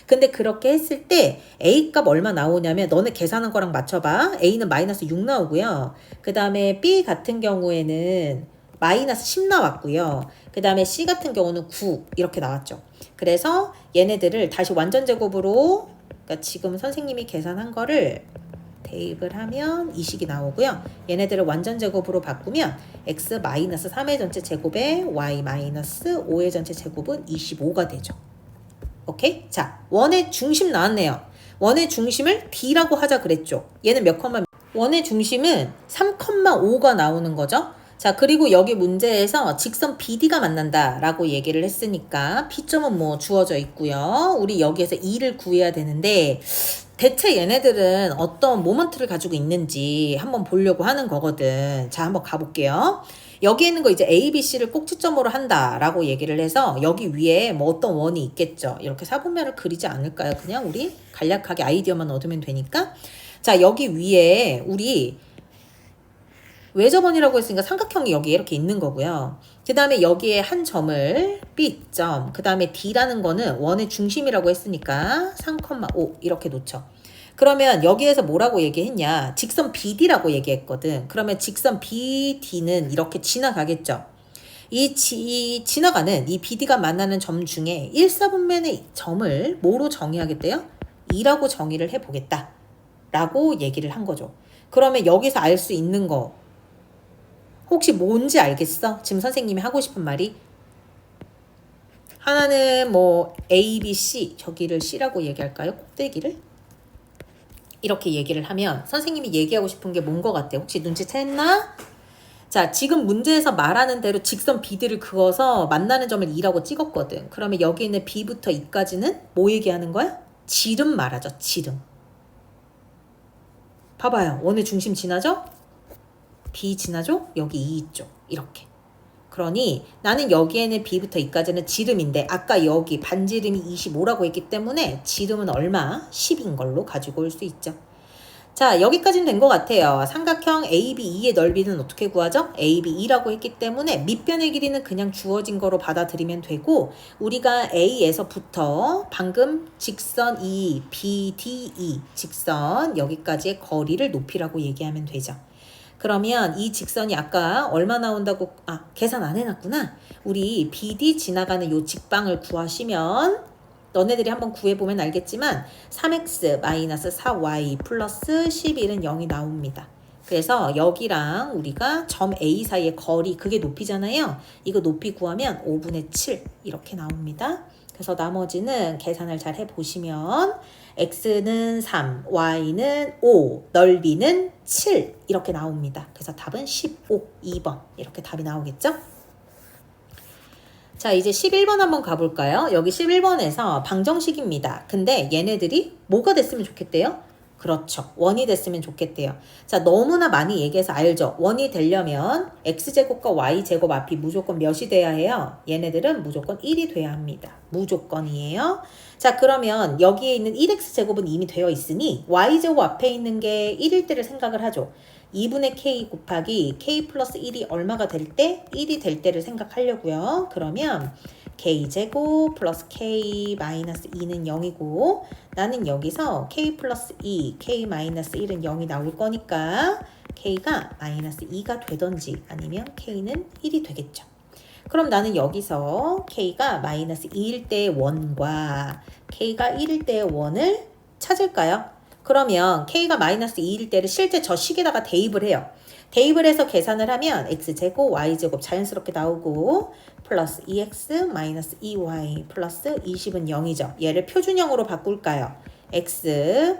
근데 그렇게 했을 때 A값 얼마 나오냐면 너네 계산한 거랑 맞춰봐. A는 마이너스 6 나오고요. 그 다음에 B 같은 경우에는 마이너스 10 나왔고요. 그 다음에 C 같은 경우는 9 이렇게 나왔죠. 그래서 얘네들을 다시 완전제곱으로 그러니까 지금 선생님이 계산한 거를 대입을 하면 이 식이 나오고요. 얘네들을 완전제곱으로 바꾸면 x-3의 전체 제곱에 y-5의 전체 제곱은 25가 되죠. 오케이? 자, 원의 중심 나왔네요. 원의 중심을 D라고 하자 그랬죠. 얘는 몇 컴마? 원의 중심은 3,5가 나오는 거죠. 자, 그리고 여기 문제에서 직선 BD가 만난다라고 얘기를 했으니까 P점은 뭐 주어져 있고요. 우리 여기에서 2를 구해야 되는데 대체 얘네들은 어떤 모먼트를 가지고 있는지 한번 보려고 하는 거거든. 자, 한번 가볼게요. 여기 있는 거 이제 A, B, C를 꼭지점으로 한다라고 얘기를 해서 여기 위에 뭐 어떤 원이 있겠죠. 이렇게 사분면을 그리지 않을까요? 그냥 우리 간략하게 아이디어만 얻으면 되니까. 자, 여기 위에 우리 외접원이라고 했으니까 삼각형이 여기 이렇게 있는 거고요. 그 다음에 여기에 한 점을 B점, 그 다음에 D라는 거는 원의 중심이라고 했으니까 3,5 이렇게 놓죠. 그러면 여기에서 뭐라고 얘기했냐? 직선 BD라고 얘기했거든. 그러면 직선 BD는 이렇게 지나가겠죠. 지나가는 이 BD가 만나는 점 중에 1사분면의 점을 뭐로 정의하겠대요? 2라고 정의를 해보겠다. 라고 얘기를 한 거죠. 그러면 여기서 알 수 있는 거 혹시 뭔지 알겠어? 지금 선생님이 하고 싶은 말이? 하나는 뭐 A, B, C, 저기를 C라고 얘기할까요? 꼭대기를? 이렇게 얘기를 하면 선생님이 얘기하고 싶은 게 뭔 것 같아? 혹시 눈치챘나? 자, 지금 문제에서 말하는 대로 직선 BD를 그어서 만나는 점을 2라고 찍었거든. 그러면 여기 있는 B부터 2까지는 뭐 얘기하는 거야? 지름 말하죠. 지름. 봐봐요. 원의 중심 지나죠? B 지나죠? 여기 2 있죠. 이렇게. 그러니 나는 여기에는 B부터 2까지는 지름인데 아까 여기 반지름이 25라고 했기 때문에 지름은 얼마? 10인 걸로 가지고 올 수 있죠. 자, 여기까지는 된 것 같아요. 삼각형 ABE의 넓이는 어떻게 구하죠? ABE라고 했기 때문에 밑변의 길이는 그냥 주어진 거로 받아들이면 되고 우리가 A에서부터 방금 직선 E, BDE 직선 여기까지의 거리를 높이라고 얘기하면 되죠. 그러면 이 직선이 아까 얼마 나온다고 계산 안 해놨구나. 우리 BD 지나가는 요 직방을 구하시면 너네들이 한번 구해보면 알겠지만 3x-4y 플러스 11은 0이 나옵니다. 그래서 여기랑 우리가 점 A 사이의 거리 그게 높이잖아요. 이거 높이 구하면 5분의 7 이렇게 나옵니다. 그래서 나머지는 계산을 잘 해보시면 x는 3, y는 5, 넓이는 7 이렇게 나옵니다. 그래서 답은 15, 2번 이렇게 답이 나오겠죠? 자, 이제 11번 한번 가볼까요? 여기 11번에서 방정식입니다. 근데 얘네들이 뭐가 됐으면 좋겠대요? 그렇죠. 원이 됐으면 좋겠대요. 자, 너무나 많이 얘기해서 알죠? 원이 되려면 x제곱과 y제곱 앞이 무조건 몇이 돼야 해요? 얘네들은 무조건 1이 돼야 합니다. 무조건이에요. 자, 그러면 여기에 있는 1x제곱은 이미 되어 있으니 y제곱 앞에 있는 게 1일 때를 생각을 하죠. 2분의 k 곱하기 k 플러스 1이 얼마가 될 때? 1이 될 때를 생각하려고요. 그러면 k제곱 플러스 k 마이너스 2는 0이고 나는 여기서 k 플러스 2, k 마이너스 1은 0이 나올 거니까 k가 마이너스 2가 되던지 아니면 k는 1이 되겠죠. 그럼 나는 여기서 k가 마이너스 2일 때의 원과 k가 1일 때의 원을 찾을까요? 그러면 k가 마이너스 2일 때를 실제 저 식에다가 대입을 해요. 대입을 해서 계산을 하면 x제곱 y제곱 자연스럽게 나오고 플러스 2x 마이너스 2y 플러스 20은 0이죠. 얘를 표준형으로 바꿀까요? x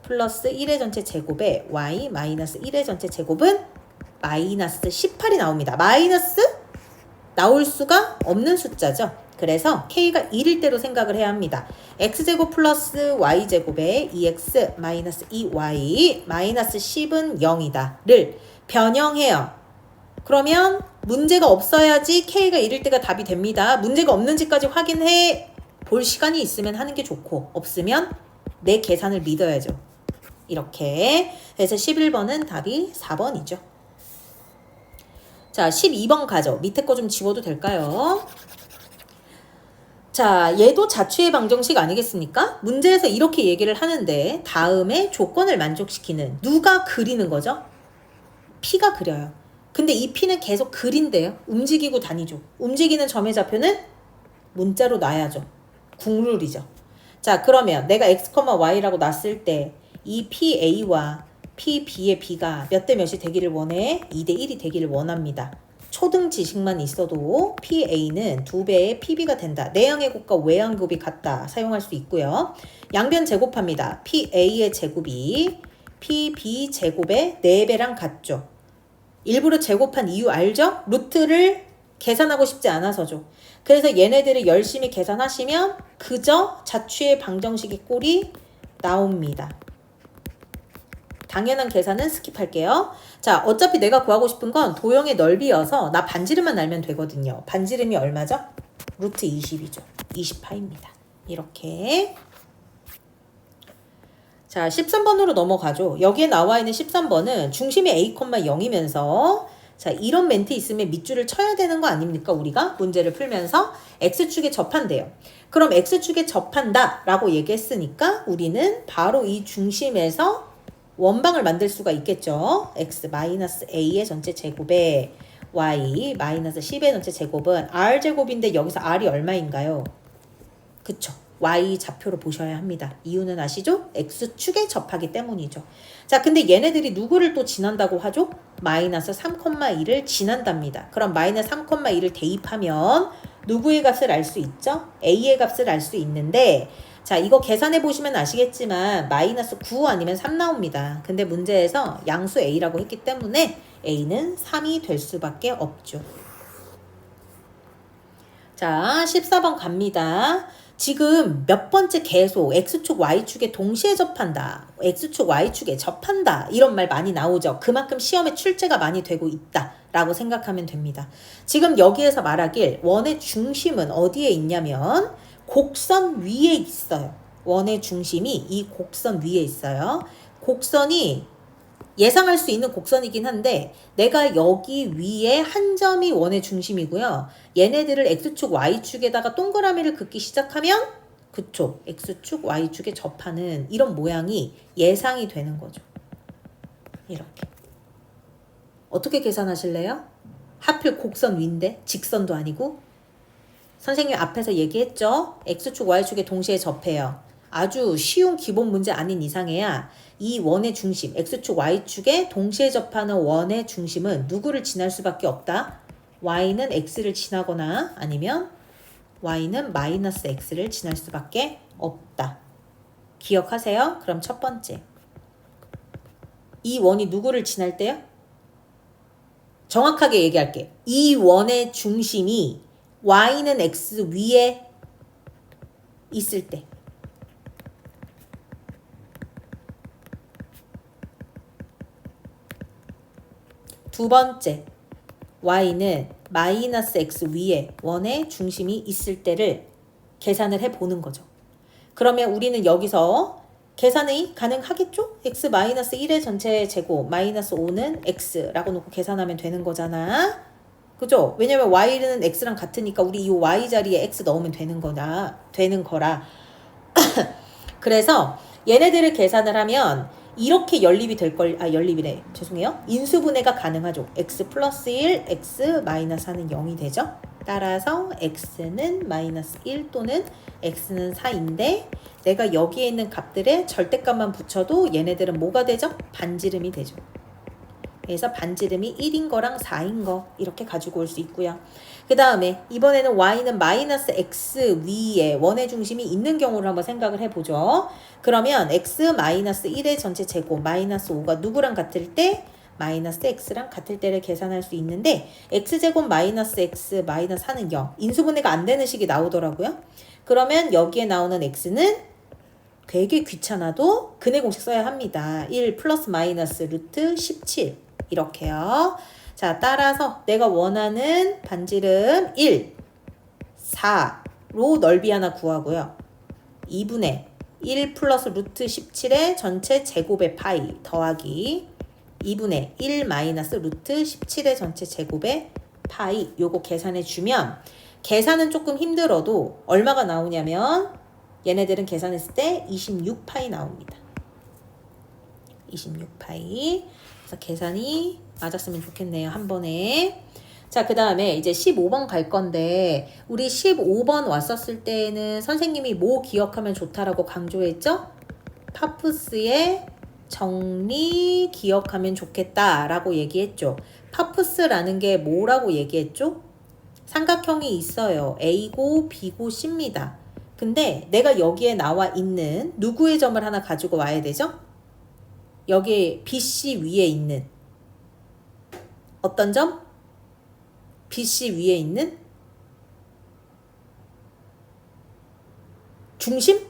플러스 1의 전체 제곱에 y 마이너스 1의 전체 제곱은 마이너스 18이 나옵니다. 마이너스 나올 수가 없는 숫자죠. 그래서 k가 1일 때로 생각을 해야 합니다. x제곱 플러스 y제곱에 2x 마이너스 2y 마이너스 10은 0이다 를 변형해요. 그러면 문제가 없어야지 k가 1일 때가 답이 됩니다. 문제가 없는지까지 확인해 볼 시간이 있으면 하는 게 좋고 없으면 내 계산을 믿어야죠. 이렇게 그래서 11번은 답이 4번이죠. 자, 12번 가죠. 밑에 거 좀 지워도 될까요? 자, 얘도 자취의 방정식 아니겠습니까? 문제에서 이렇게 얘기를 하는데 다음에 조건을 만족시키는 누가 그리는 거죠? P가 그려요. 근데 이 P는 계속 그린대요. 움직이고 다니죠. 움직이는 점의 좌표는 문자로 놔야죠. 국룰이죠. 자, 그러면 내가 x, y라고 놨을 때 이 PA와 PB의 B가 몇 대 몇이 되기를 원해? 2대 1이 되기를 원합니다. 초등 지식만 있어도 PA는 2배의 PB가 된다. 내항의 곱과 외항의 곱이 같다. 사용할 수 있고요. 양변 제곱합니다. PA의 제곱이 PB 제곱의 4배랑 같죠. 일부러 제곱한 이유 알죠? 루트를 계산하고 싶지 않아서죠. 그래서 얘네들을 열심히 계산하시면 그저 자취의 방정식의 꼴이 나옵니다. 당연한 계산은 스킵할게요. 자, 어차피 내가 구하고 싶은 건 도형의 넓이여서 나 반지름만 알면 되거든요. 반지름이 얼마죠? 루트 20이죠. 20파입니다. 이렇게. 자, 13번으로 넘어가죠. 여기에 나와 있는 13번은 중심이 a, 0이면서 자, 이런 멘트 있으면 밑줄을 쳐야 되는 거 아닙니까? 우리가 문제를 풀면서 x축에 접한대요. 그럼 x축에 접한다 라고 얘기했으니까 우리는 바로 이 중심에서 원방을 만들 수가 있겠죠. x-a의 전체 제곱에 y-10의 전체 제곱은 r제곱인데 여기서 r이 얼마인가요? 그쵸. y 좌표로 보셔야 합니다. 이유는 아시죠? x축에 접하기 때문이죠. 자, 근데 얘네들이 누구를 또 지난다고 하죠? 마이너스 3,2를 지난답니다. 그럼 마이너스 3,2를 대입하면 누구의 값을 알 수 있죠? a의 값을 알 수 있는데 자, 이거 계산해 보시면 아시겠지만 마이너스 9 아니면 3 나옵니다. 근데 문제에서 양수 a라고 했기 때문에 a는 3이 될 수밖에 없죠. 자, 14번 갑니다. 지금 몇 번째 계속 x축 y축에 동시에 접한다. x축 y축에 접한다. 이런 말 많이 나오죠. 그만큼 시험에 출제가 많이 되고 있다 라고 생각하면 됩니다. 지금 여기에서 말하길 원의 중심은 어디에 있냐면 곡선 위에 있어요. 원의 중심이 이 곡선 위에 있어요. 곡선이 예상할 수 있는 곡선이긴 한데 내가 여기 위에 한 점이 원의 중심이고요. 얘네들을 x축, y축에다가 동그라미를 긋기 시작하면 그쵸. x축, y축에 접하는 이런 모양이 예상이 되는 거죠. 이렇게. 어떻게 계산하실래요? 하필 곡선 위인데 직선도 아니고 선생님 앞에서 얘기했죠. x축, y축에 동시에 접해요. 아주 쉬운 기본 문제 아닌 이상해야 이 원의 중심, x축, y축에 동시에 접하는 원의 중심은 누구를 지날 수밖에 없다. y는 x를 지나거나 아니면 y는 마이너스 x를 지날 수밖에 없다. 기억하세요? 그럼 첫 번째. 이 원이 누구를 지날 때요? 정확하게 얘기할게. 이 원의 중심이 y는 x 위에 있을 때. 두 번째, y는 마이너스 x 위에 원의 중심이 있을 때를 계산을 해보는 거죠. 그러면 우리는 여기서 계산이 가능하겠죠? x 마이너스 1의 전체 제곱 마이너스 5는 x라고 놓고 계산하면 되는 거잖아. 그죠? 왜냐면 y는 x랑 같으니까 우리 이 y 자리에 x 넣으면 되는 거라. 그래서 얘네들을 계산을 하면 이렇게 연립이래. 죄송해요. 인수분해가 가능하죠. x 플러스 1, x 마이너스 4는 0이 되죠. 따라서 x는 마이너스 1 또는 x는 4인데 내가 여기에 있는 값들의 절대값만 붙여도 얘네들은 뭐가 되죠? 반지름이 되죠. 그래서 반지름이 1인 거랑 4인 거 이렇게 가지고 올 수 있고요. 그 다음에 이번에는 y는 마이너스 x 위에 원의 중심이 있는 경우를 한번 생각을 해보죠. 그러면 x 마이너스 1의 전체 제곱 마이너스 5가 누구랑 같을 때? 마이너스 x랑 같을 때를 계산할 수 있는데 x제곱 마이너스 x 마이너스 4는 0. 인수분해가 안 되는 식이 나오더라고요. 그러면 여기에 나오는 x는 되게 귀찮아도 근해 공식 써야 합니다. 1 플러스 마이너스 루트 17 이렇게요. 자, 따라서 내가 원하는 반지름 1, 4로 넓이 하나 구하고요. 2분의 1 플러스 루트 17의 전체 제곱의 파이 더하기 2분의 1 마이너스 루트 17의 전체 제곱의 파이 요거 계산해 주면 계산은 조금 힘들어도 얼마가 나오냐면 얘네들은 계산했을 때 26파이 나옵니다. 26파이. 그래서 계산이 맞았으면 좋겠네요. 한 번에. 자, 그 다음에 이제 15번 갈 건데 우리 15번 왔었을 때는 선생님이 뭐 기억하면 좋다라고 강조했죠? 파푸스의 정리 기억하면 좋겠다라고 얘기했죠. 파푸스라는 게 뭐라고 얘기했죠? 삼각형이 있어요. A고 B고 C입니다. 근데 내가 여기에 나와 있는 누구의 점을 하나 가지고 와야 되죠? 여기 BC 위에 있는 어떤 점? BC 위에 있는 중심?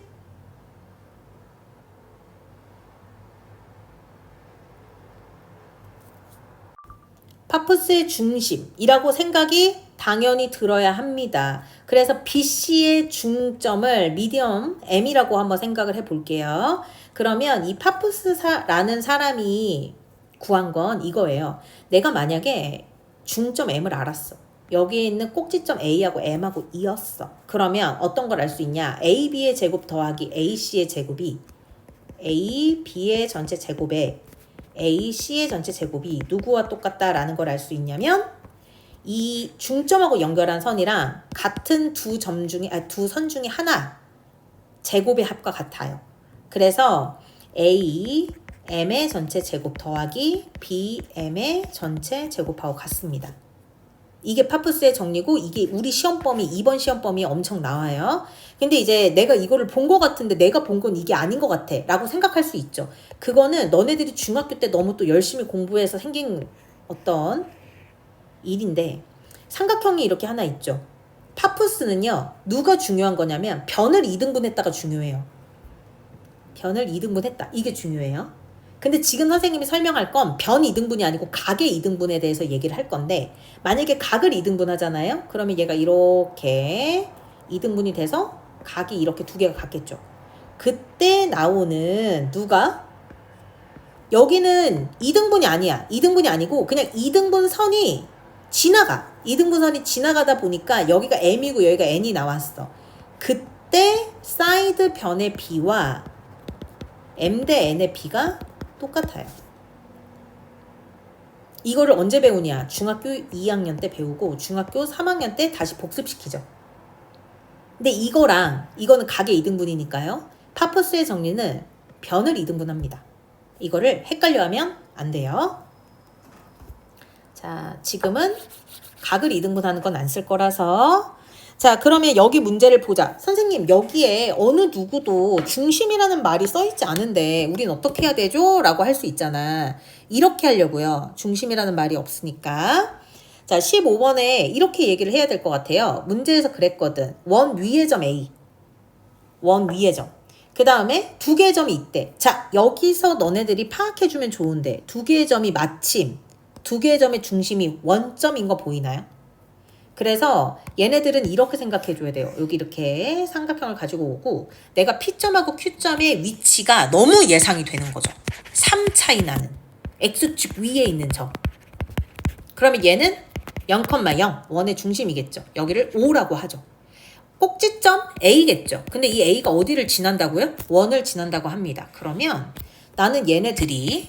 파푸스의 중심이라고 생각이 당연히 들어야 합니다. 그래서 BC의 중점을 미디엄 M이라고 한번 생각을 해볼게요. 그러면 이 파푸스라는 사람이 구한 건 이거예요. 내가 만약에 중점 M을 알았어. 여기에 있는 꼭지점 A하고 M하고 이었어. 그러면 어떤 걸 알 수 있냐? AB의 제곱 더하기 AC의 제곱이 AB의 전체 제곱에 AC의 전체 제곱이 누구와 똑같다라는 걸 알 수 있냐면 이 중점하고 연결한 선이랑 같은 두 선 중에 하나 제곱의 합과 같아요. 그래서 A, M의 전체 제곱 더하기 B, M의 전체 제곱하고 같습니다. 이게 파푸스의 정리고 이게 우리 시험범위 2번 시험범위에 엄청 나와요. 근데 이제 내가 이거를 본 것 같은데 내가 본 건 이게 아닌 것 같아 라고 생각할 수 있죠. 그거는 너네들이 중학교 때 너무 또 열심히 공부해서 생긴 어떤 일인데 삼각형이 이렇게 하나 있죠. 파푸스는요. 누가 중요한 거냐면 변을 2등분했다가 중요해요. 변을 2등분했다. 이게 중요해요. 근데 지금 선생님이 설명할 건 변 2등분이 아니고 각의 2등분에 대해서 얘기를 할 건데 만약에 각을 2등분 하잖아요. 그러면 얘가 이렇게 2등분이 돼서 각이 이렇게 두 개가 같겠죠. 그때 나오는 누가? 여기는 2등분이 아니야. 2등분이 아니고 그냥 2등분 선이 지나가. 2등분 선이 지나가다 보니까 여기가 M이고 여기가 N이 나왔어. 그때 사이드 변의 B와 M 대 N의 B가 똑같아요. 이거를 언제 배우냐? 중학교 2학년 때 배우고 중학교 3학년 때 다시 복습시키죠. 근데 이거는 각의 2등분이니까요. 파푸스의 정리는 변을 2등분합니다. 이거를 헷갈려하면 안 돼요. 자, 지금은 각을 2등분하는 건 안 쓸 거라서 자, 그러면 여기 문제를 보자. 선생님, 여기에 어느 누구도 중심이라는 말이 써있지 않은데 우린 어떻게 해야 되죠? 라고 할 수 있잖아. 이렇게 하려고요. 중심이라는 말이 없으니까. 자, 15번에 이렇게 얘기를 해야 될 것 같아요. 문제에서 그랬거든. 원 위의 점 A. 원 위의 점. 그 다음에 두 개의 점이 있대. 자, 여기서 너네들이 파악해주면 좋은데 두 개의 점이 마침 두 개의 점의 중심이 원점인 거 보이나요? 그래서 얘네들은 이렇게 생각해줘야 돼요. 여기 이렇게 삼각형을 가지고 오고 내가 P점하고 Q점의 위치가 너무 예상이 되는 거죠. 3 차이 나는 X축 위에 있는 점. 그러면 얘는 0,0 원의 중심이겠죠. 여기를 O라고 하죠. 꼭지점 A겠죠. 근데 이 A가 어디를 지난다고요? 원을 지난다고 합니다. 그러면 나는 얘네들이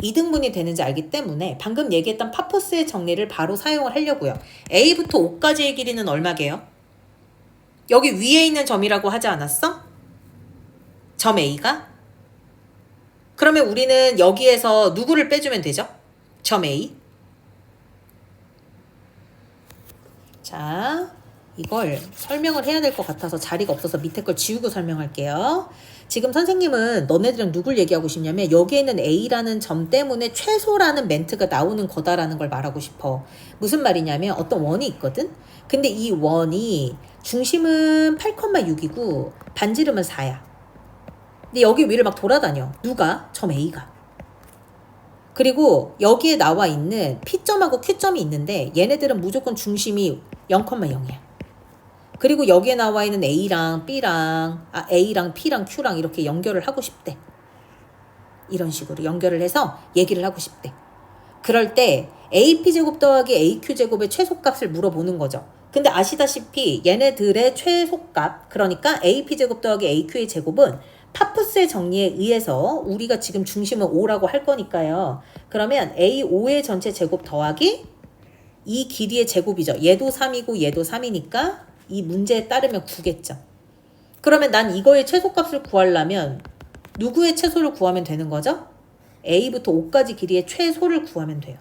2등분이 되는지 알기 때문에 방금 얘기했던 파푸스의 정리를 바로 사용을 하려고요. A부터 O까지의 길이는 얼마게요? 여기 위에 있는 점이라고 하지 않았어? 점 A가? 그러면 우리는 여기에서 누구를 빼주면 되죠? 점 A. 자, 이걸 설명을 해야 될 것 같아서 자리가 없어서 밑에 걸 지우고 설명할게요. 지금 선생님은 너네들은 누굴 얘기하고 싶냐면 여기에 있는 A라는 점 때문에 최소라는 멘트가 나오는 거다라는 걸 말하고 싶어. 무슨 말이냐면 어떤 원이 있거든? 근데 이 원이 중심은 8,6이고 반지름은 4야. 근데 여기 위를 막 돌아다녀. 누가? 점 A가. 그리고 여기에 나와 있는 P점하고 Q점이 있는데 얘네들은 무조건 중심이 0,0이야. 그리고 여기에 나와 있는 A랑 P랑 Q랑 이렇게 연결을 하고 싶대. 이런 식으로 연결을 해서 얘기를 하고 싶대. 그럴 때 AP제곱 더하기 AQ제곱의 최소값을 물어보는 거죠. 근데 아시다시피 얘네들의 최소값, 그러니까 AP제곱 더하기 AQ의 제곱은 파푸스의 정리에 의해서 우리가 지금 중심은 5라고 할 거니까요. 그러면 A5의 전체 제곱 더하기 이 길이의 제곱이죠. 얘도 3이고 얘도 3이니까 이 문제에 따르면 9겠죠. 그러면 난 이거의 최소값을 구하려면 누구의 최소를 구하면 되는 거죠? A부터 O까지 길이의 최소를 구하면 돼요.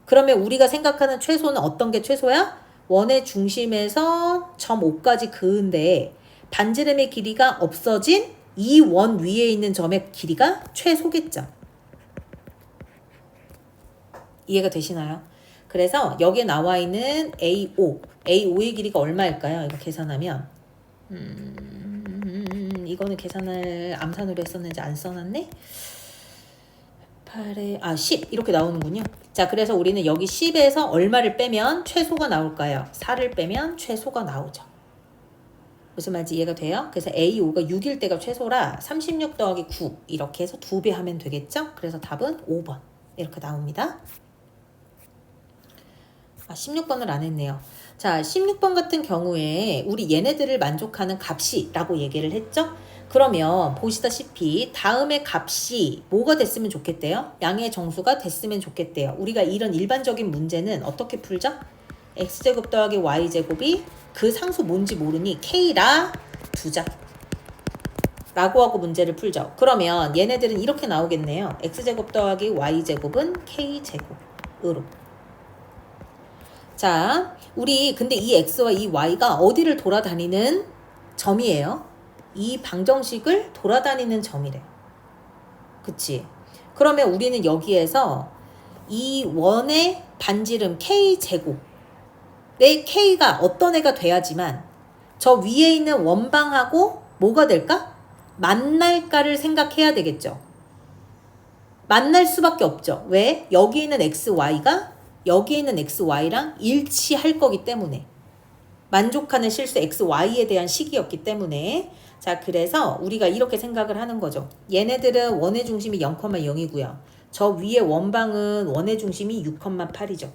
그러면 우리가 생각하는 최소는 어떤 게 최소야? 원의 중심에서 점 O까지 그은데 반지름의 길이가 없어진 이 원 위에 있는 점의 길이가 최소겠죠. 이해가 되시나요? 그래서 여기에 나와 있는 A5의 길이가 얼마일까요? 이거 계산하면 이거는 계산을 암산으로 했었는지 안 써놨네? 8에 10 이렇게 나오는군요. 자, 그래서 우리는 여기 10에서 얼마를 빼면 최소가 나올까요? 4를 빼면 최소가 나오죠. 무슨 말인지 이해가 돼요? 그래서 A5가 6일 때가 최소라 36 더하기 9 이렇게 해서 2배 하면 되겠죠? 그래서 답은 5번 이렇게 나옵니다. 16번을 안 했네요. 자, 16번 같은 경우에 우리 얘네들을 만족하는 값이 라고 얘기를 했죠? 그러면 보시다시피 다음의 값이 뭐가 됐으면 좋겠대요? 양의 정수가 됐으면 좋겠대요. 우리가 이런 일반적인 문제는 어떻게 풀죠? x제곱 더하기 y제곱이 그 상수 뭔지 모르니 k라 두자 라고 하고 문제를 풀죠. 그러면 얘네들은 이렇게 나오겠네요. x제곱 더하기 y제곱은 k제곱으로. 자, 우리 근데 이 x와 이 y가 어디를 돌아다니는 점이에요? 이 방정식을 돌아다니는 점이래요. 그치? 그러면 우리는 여기에서 이 원의 반지름 k제곱 내 k가 어떤 애가 돼야지만 저 위에 있는 원방하고 뭐가 될까? 만날까를 생각해야 되겠죠. 만날 수밖에 없죠. 왜? 여기 있는 xy가 여기 있는 xy랑 일치할 거기 때문에 만족하는 실수 xy에 대한 식이었기 때문에 자, 그래서 우리가 이렇게 생각을 하는 거죠. 얘네들은 원의 중심이 0,0이고요. 저 위에 원방은 원의 중심이 6,8이죠.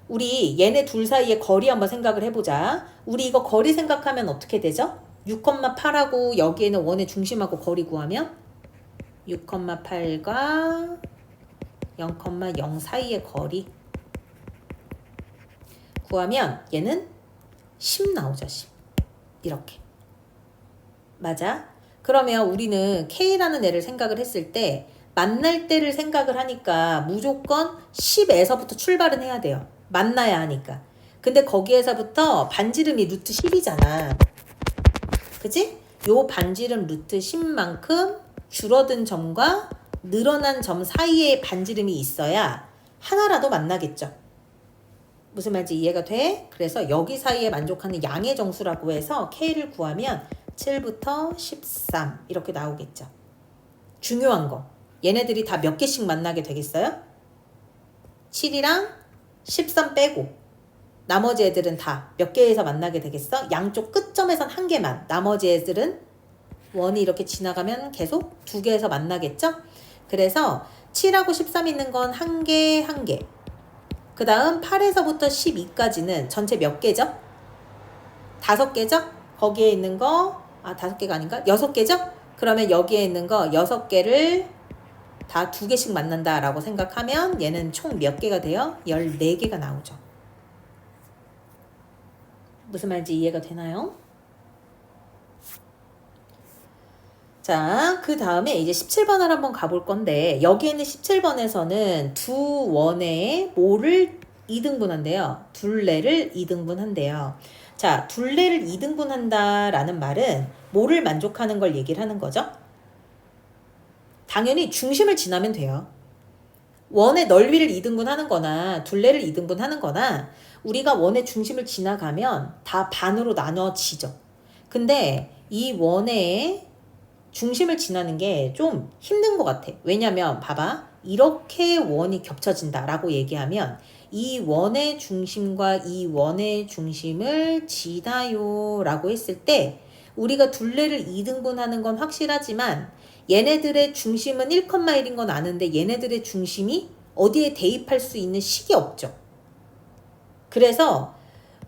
우리 얘네 둘 사이의 거리 한번 생각을 해보자. 우리 이거 거리 생각하면 어떻게 되죠? 6,8하고 여기에는 원의 중심하고 거리 구하면 6,8과 0,0 사이의 거리 구하면 얘는 10 나오죠. 10 이렇게 맞아? 그러면 우리는 K라는 애를 생각을 했을 때 만날 때를 생각을 하니까 무조건 10에서부터 출발은 해야 돼요. 만나야 하니까. 근데 거기에서부터 반지름이 루트 10이잖아. 그치? 요 반지름 루트 10만큼 줄어든 점과 늘어난 점 사이에 반지름이 있어야 하나라도 만나겠죠. 무슨 말인지 이해가 돼? 그래서 여기 사이에 만족하는 양의 정수라고 해서 K를 구하면 7부터 13 이렇게 나오겠죠. 중요한 거. 얘네들이 다 몇 개씩 만나게 되겠어요? 7이랑 13 빼고 나머지 애들은 다 몇 개에서 만나게 되겠어? 양쪽 끝점에선 한 개만. 나머지 애들은 원이 이렇게 지나가면 계속 두 개에서 만나겠죠? 그래서 7하고 13 있는 건 한 개, 한 개. 그 다음 8에서부터 12까지는 전체 몇 개죠? 5개죠? 거기에 있는 거, 5개가 아닌가? 6개죠? 그러면 여기에 있는 거 6개를 다 2개씩 만난다라고 생각하면 얘는 총 몇 개가 돼요? 14개가 나오죠. 무슨 말인지 이해가 되나요? 자, 그 다음에 이제 17번을 한번 가볼 건데 여기에 있는 17번에서는 두 원의 뭐를 2등분한대요. 둘레를 2등분한대요. 자, 둘레를 2등분한다라는 말은 뭐를 만족하는 걸 얘기를 하는 거죠? 당연히 중심을 지나면 돼요. 원의 넓이를 2등분하는 거나 둘레를 2등분하는 거나 우리가 원의 중심을 지나가면 다 반으로 나눠지죠. 근데 이 원의 중심을 지나는 게 좀 힘든 것 같아. 왜냐면 봐봐. 이렇게 원이 겹쳐진다라고 얘기하면 이 원의 중심과 이 원의 중심을 지나요 라고 했을 때 우리가 둘레를 2등분하는 건 확실하지만 얘네들의 중심은 1,1인 건 아는데 얘네들의 중심이 어디에 대입할 수 있는 식이 없죠. 그래서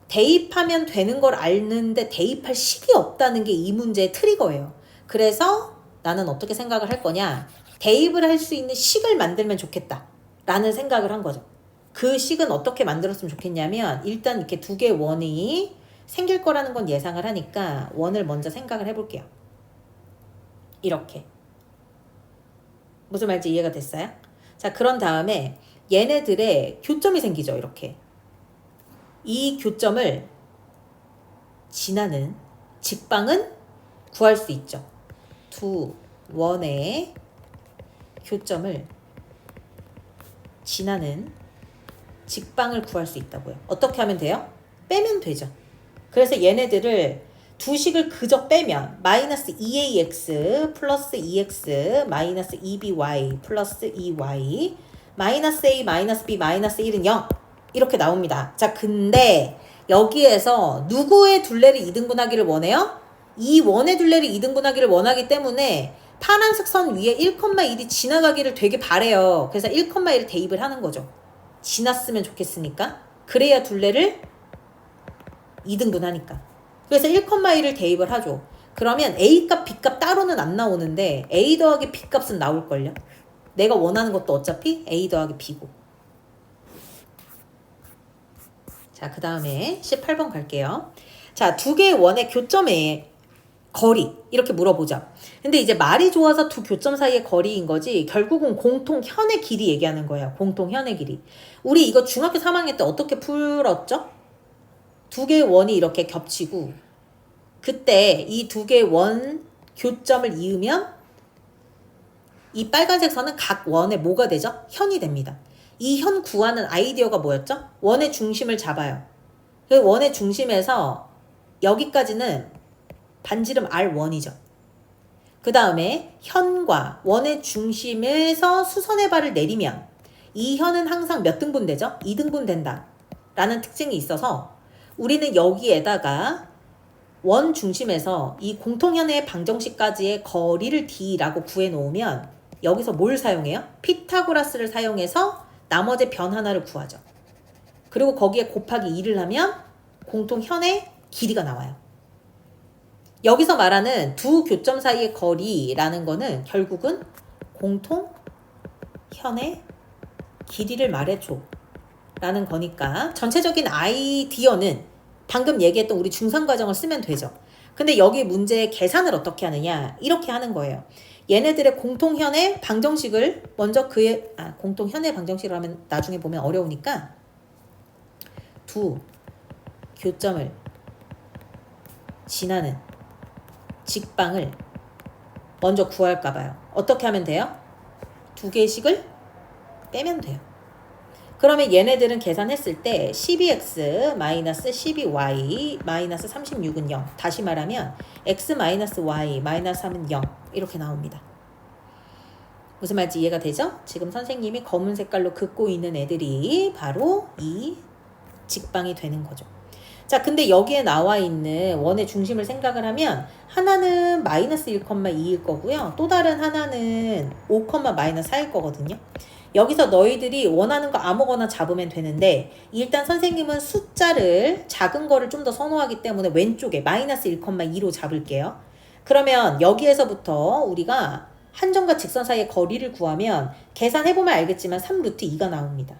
대입하면 되는 걸 아는데 대입할 식이 없다는 게 이 문제의 트리거예요. 그래서 나는 어떻게 생각을 할 거냐. 대입을 할 수 있는 식을 만들면 좋겠다 라는 생각을 한 거죠. 그 식은 어떻게 만들었으면 좋겠냐면 일단 이렇게 두 개의 원이 생길 거라는 건 예상을 하니까 원을 먼저 생각을 해볼게요. 이렇게. 무슨 말인지 이해가 됐어요? 자, 그런 다음에 얘네들의 교점이 생기죠. 이렇게. 이 교점을 지나는 직방은 구할 수 있죠. 두 원의 교점을 지나는 직방을 구할 수 있다고요. 어떻게 하면 돼요? 빼면 되죠. 그래서 얘네들을 두 식을 그저 빼면 마이너스 2ax 플러스 2x 마이너스 2by 플러스 2y 마이너스 a 마이너스 b 마이너스 1은 0 이렇게 나옵니다. 자, 근데 여기에서 누구의 둘레를 이등분하기를 원해요? 이 원의 둘레를 이등분하기를 원하기 때문에 파란색 선 위에 1,1이 지나가기를 되게 바래요. 그래서 1,1을 대입을 하는 거죠. 지났으면 좋겠으니까. 그래야 둘레를 이등분하니까. 그래서 1,1을 대입을 하죠. 그러면 A값, B값 따로는 안 나오는데 A 더하기 B값은 나올걸요. 내가 원하는 것도 어차피 A 더하기 B고. 자, 그 다음에 18번 갈게요. 자, 두 개의 원의 교점의 거리 이렇게 물어보죠. 근데 이제 말이 좋아서 두 교점 사이의 거리인 거지 결국은 공통현의 길이 얘기하는 거예요. 공통현의 길이. 우리 이거 중학교 3학년 때 어떻게 풀었죠? 두 개의 원이 이렇게 겹치고 그때 이 두 개의 원 교점을 이으면 이 빨간색 선은 각 원의 뭐가 되죠? 현이 됩니다. 이 현 구하는 아이디어가 뭐였죠? 원의 중심을 잡아요. 그 원의 중심에서 여기까지는 반지름 R1이죠. 그 다음에 현과 원의 중심에서 수선의 발을 내리면 이 현은 항상 몇 등분 되죠? 2등분 된다 라는 특징이 있어서 우리는 여기에다가 원 중심에서 이 공통현의 방정식까지의 거리를 D라고 구해놓으면 여기서 뭘 사용해요? 피타고라스를 사용해서 나머지 변 하나를 구하죠. 그리고 거기에 곱하기 2를 하면 공통현의 길이가 나와요. 여기서 말하는 두 교점 사이의 거리라는 거는 결국은 공통현의 길이를 말해줘 라는 거니까 전체적인 아이디어는 방금 얘기했던 우리 중상과정을 쓰면 되죠. 근데 여기 문제의 계산을 어떻게 하느냐 이렇게 하는 거예요. 얘네들의 공통현의 방정식을 먼저 공통현의 방정식을 하면 나중에 보면 어려우니까 두 교점을 지나는 직방을 먼저 구할까 봐요. 어떻게 하면 돼요? 두 개씩을 빼면 돼요. 그러면 얘네들은 계산했을 때 12x 마이너스 12y 마이너스 36은 0. 다시 말하면 x 마이너스 y 마이너스 3은 0. 이렇게 나옵니다. 무슨 말인지 이해가 되죠? 지금 선생님이 검은 색깔로 긋고 있는 애들이 바로 이 직방이 되는 거죠. 자, 근데 여기에 나와 있는 원의 중심을 생각을 하면 하나는 마이너스 1,2일 거고요. 또 다른 하나는 5, 마이너스 4일 거거든요. 여기서 너희들이 원하는 거 아무거나 잡으면 되는데 일단 선생님은 숫자를 작은 거를 좀 더 선호하기 때문에 왼쪽에 마이너스 1,2로 잡을게요. 그러면 여기에서부터 우리가 한 점과 직선 사이의 거리를 구하면 계산해보면 알겠지만 3루트 2가 나옵니다.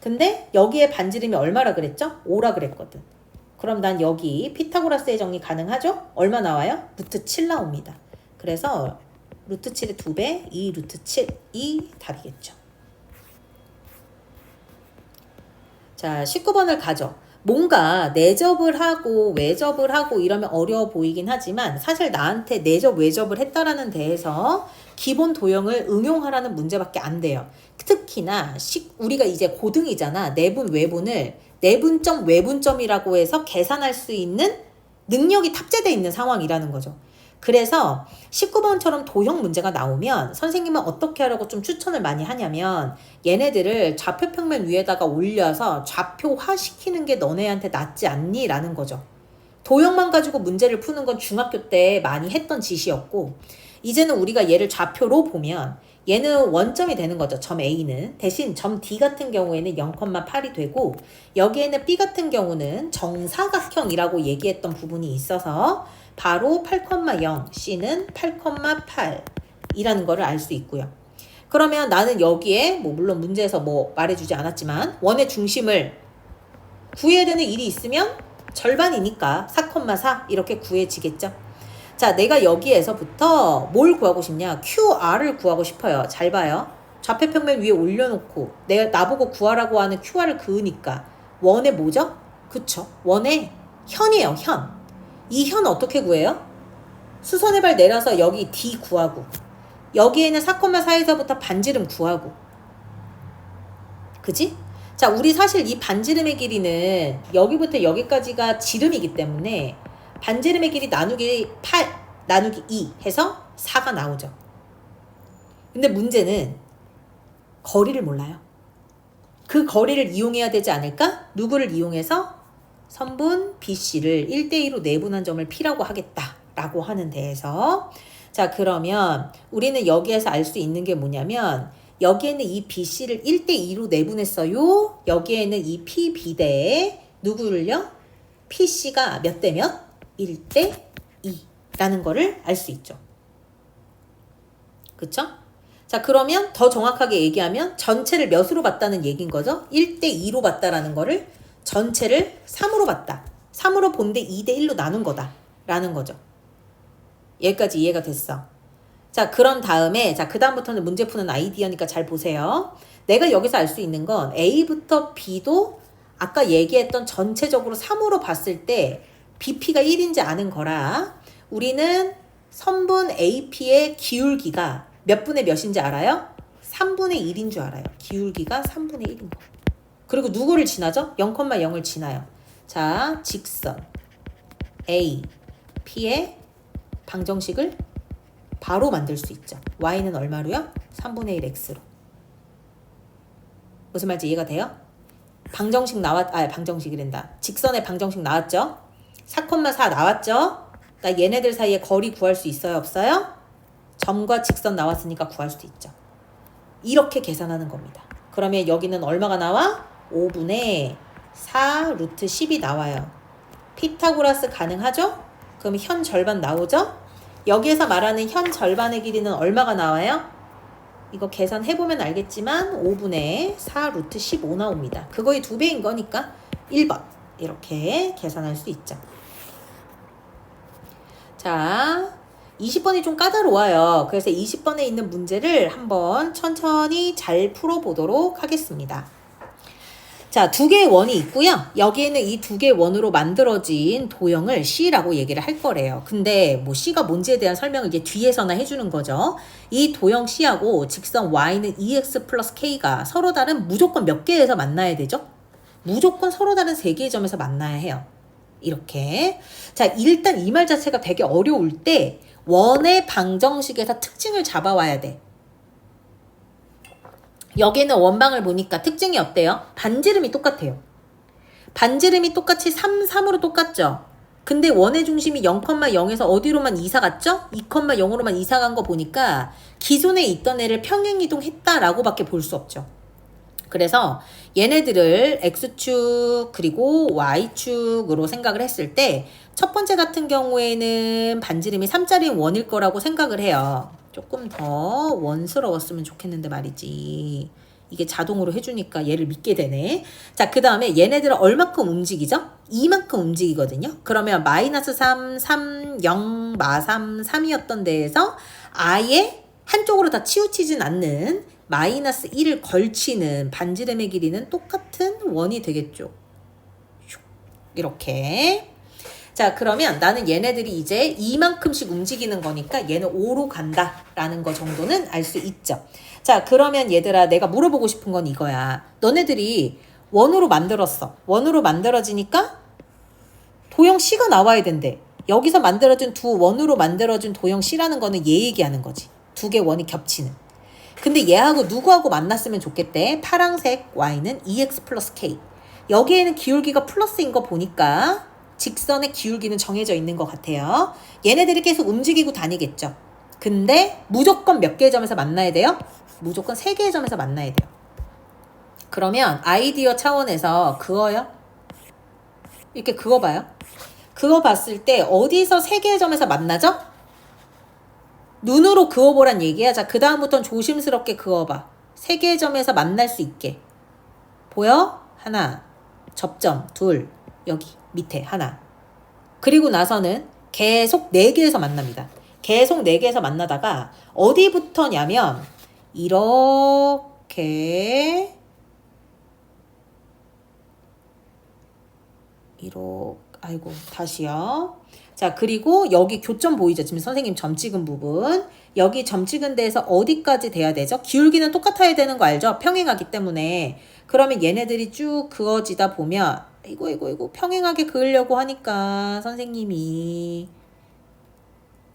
근데 여기에 반지름이 얼마라 그랬죠? 5라 그랬거든. 그럼 난 여기 피타고라스의 정리 가능하죠? 얼마 나와요? 루트 7 나옵니다. 그래서 루트 7의 2배, 2 루트 7이 답이겠죠. 자, 19번을 가죠. 뭔가 내접을 하고 외접을 하고 이러면 어려워 보이긴 하지만 사실 나한테 내접 외접을 했다라는 데에서 기본 도형을 응용하라는 문제밖에 안 돼요. 특히나 우리가 이제 고등이잖아. 내분 외분을 내분점 외분점이라고 해서 계산할 수 있는 능력이 탑재되어 있는 상황이라는 거죠. 그래서 19번처럼 도형 문제가 나오면 선생님은 어떻게 하라고 좀 추천을 많이 하냐면 얘네들을 좌표평면 위에다가 올려서 좌표화시키는 게 너네한테 낫지 않니? 라는 거죠. 도형만 가지고 문제를 푸는 건 중학교 때 많이 했던 짓이었고 이제는 우리가 얘를 좌표로 보면 얘는 원점이 되는 거죠. 점 A는. 대신 점 D 같은 경우에는 0,8이 되고 여기에는 B 같은 경우는 정사각형이라고 얘기했던 부분이 있어서 바로 8,0, C는 8,8 이라는 거를 알 수 있고요. 그러면 나는 여기에 물론 문제에서 말해주지 않았지만 원의 중심을 구해야 되는 일이 있으면 절반이니까 4,4 이렇게 구해지겠죠. 자, 내가 여기에서부터 뭘 구하고 싶냐? QR을 구하고 싶어요. 잘 봐요. 좌표평면 위에 올려놓고 나보고 구하라고 하는 QR을 그으니까 원의 뭐죠? 그쵸? 원의 현이에요. 현. 이 현 어떻게 구해요? 수선의 발 내려서 여기 D 구하고 여기에는 4,4에서부터 반지름 구하고 그지? 자, 우리 사실 이 반지름의 길이는 여기부터 여기까지가 지름이기 때문에 반지름의 길이 나누기 8 나누기 2 해서 4가 나오죠. 근데 문제는 거리를 몰라요. 그 거리를 이용해야 되지 않을까? 누구를 이용해서? 선분 BC를 1대2로 내분한 점을 P라고 하겠다라고 하는 데에서 자 그러면 우리는 여기에서 알 수 있는 게 뭐냐면 여기에는 이 BC를 1대2로 내분했어요. 여기에는 이 PB대에 누구를요? PC가 몇 대 몇? 1대2라는 거를 알 수 있죠. 그쵸? 자 그러면 더 정확하게 얘기하면 전체를 몇으로 봤다는 얘기인 거죠. 1대2로 봤다라는 거를 전체를 3으로 봤다. 3으로 본데 2대1로 나눈 거다 라는 거죠. 여기까지 이해가 됐어. 자 그런 다음에 자 그 다음부터는 문제 푸는 아이디어니까 잘 보세요. 내가 여기서 알 수 있는 건 A부터 B도 아까 얘기했던 전체적으로 3으로 봤을 때 BP가 1인지 아는 거라 우리는 선분 AP의 기울기가 몇 분의 몇인지 알아요? 3분의 1인 줄 알아요. 기울기가 3분의 1인 거. 그리고 누구를 지나죠? 0,0을 지나요. 자, 직선 A, P의 방정식을 바로 만들 수 있죠. Y는 얼마로요? 3분의 1 X로. 무슨 말인지 이해가 돼요? 방정식이란다. 직선의 방정식 나왔죠? 4,4 나왔죠? 그러니까 얘네들 사이에 거리 구할 수 있어요? 없어요? 점과 직선 나왔으니까 구할 수도 있죠. 이렇게 계산하는 겁니다. 그러면 여기는 얼마가 나와? 5분의 4 루트 10이 나와요. 피타고라스 가능하죠? 그럼 현 절반 나오죠? 여기에서 말하는 현 절반의 길이는 얼마가 나와요? 이거 계산해보면 알겠지만 5분의 4 루트 15 나옵니다. 그거의 2배인 거니까 1번 이렇게 계산할 수 있죠. 자 20번이 좀 까다로워요. 그래서 20번에 있는 문제를 한번 천천히 잘 풀어보도록 하겠습니다. 자, 두 개의 원이 있고요. 여기에는 이 두 개의 원으로 만들어진 도형을 C라고 얘기를 할 거래요. 근데 뭐 C가 뭔지에 대한 설명을 이제 뒤에서나 해주는 거죠. 이 도형 C하고 직선 Y는 EX 플러스 K가 서로 다른 무조건 몇 개에서 만나야 되죠? 무조건 서로 다른 3개의 점에서 만나야 해요. 이렇게. 자, 일단 이 말 자체가 되게 어려울 때 원의 방정식에서 특징을 잡아와야 돼. 여기는 원방을 보니까 특징이 어때요? 반지름이 똑같아요. 반지름이 똑같이 3, 3으로 똑같죠? 근데 원의 중심이 0,0에서 어디로만 이사 갔죠? 2,0으로만 이사 간 거 보니까 기존에 있던 애를 평행이동했다라고 밖에 볼 수 없죠. 그래서 얘네들을 X축 그리고 Y축으로 생각을 했을 때 첫 번째 같은 경우에는 반지름이 3짜리 원일 거라고 생각을 해요. 조금 더 원스러웠으면 좋겠는데 말이지. 이게 자동으로 해주니까 얘를 믿게 되네. 자, 그 다음에 얘네들은 얼마큼 움직이죠? 이만큼 움직이거든요. 그러면 마이너스 3, 3, 0, 마 3, 3이었던 데에서 아예 한쪽으로 다 치우치진 않는 마이너스 1을 걸치는 반지름의 길이는 똑같은 원이 되겠죠. 이렇게. 자, 그러면 나는 얘네들이 이제 이만큼씩 움직이는 거니까 얘는 5로 간다라는 거 정도는 알 수 있죠. 자, 그러면 얘들아 내가 물어보고 싶은 건 이거야. 너네들이 원으로 만들었어. 원으로 만들어지니까 도형 C가 나와야 된대. 여기서 만들어진 두 원으로 만들어진 도형 C라는 거는 얘 얘기하는 거지. 두 개 원이 겹치는. 근데 얘하고 누구하고 만났으면 좋겠대. 파랑색 Y는 EX 플러스 K. 여기에는 기울기가 플러스인 거 보니까 직선의 기울기는 정해져 있는 것 같아요. 얘네들이 계속 움직이고 다니겠죠. 근데 무조건 몇 개의 점에서 만나야 돼요? 무조건 3개의 점에서 만나야 돼요. 그러면 아이디어 차원에서 그어요? 이렇게 그어봐요. 그거 봤을 때 어디서 3개의 점에서 만나죠? 눈으로 그어보란 얘기야. 자, 그 다음부터는 조심스럽게 그어봐. 3개의 점에서 만날 수 있게. 보여? 하나, 접점, 둘, 여기 밑에 하나. 그리고 나서는 계속 4개에서 만납니다. 계속 4개에서 만나다가 어디부터냐면 이렇게 아이고 다시요. 자, 그리고 여기 교점 보이죠? 지금 선생님 점 찍은 부분. 여기 점 찍은 데에서 어디까지 돼야 되죠? 기울기는 똑같아야 되는 거 알죠? 평행하기 때문에. 그러면 얘네들이 쭉 그어지다 보면 이거 평행하게 그으려고 하니까 선생님이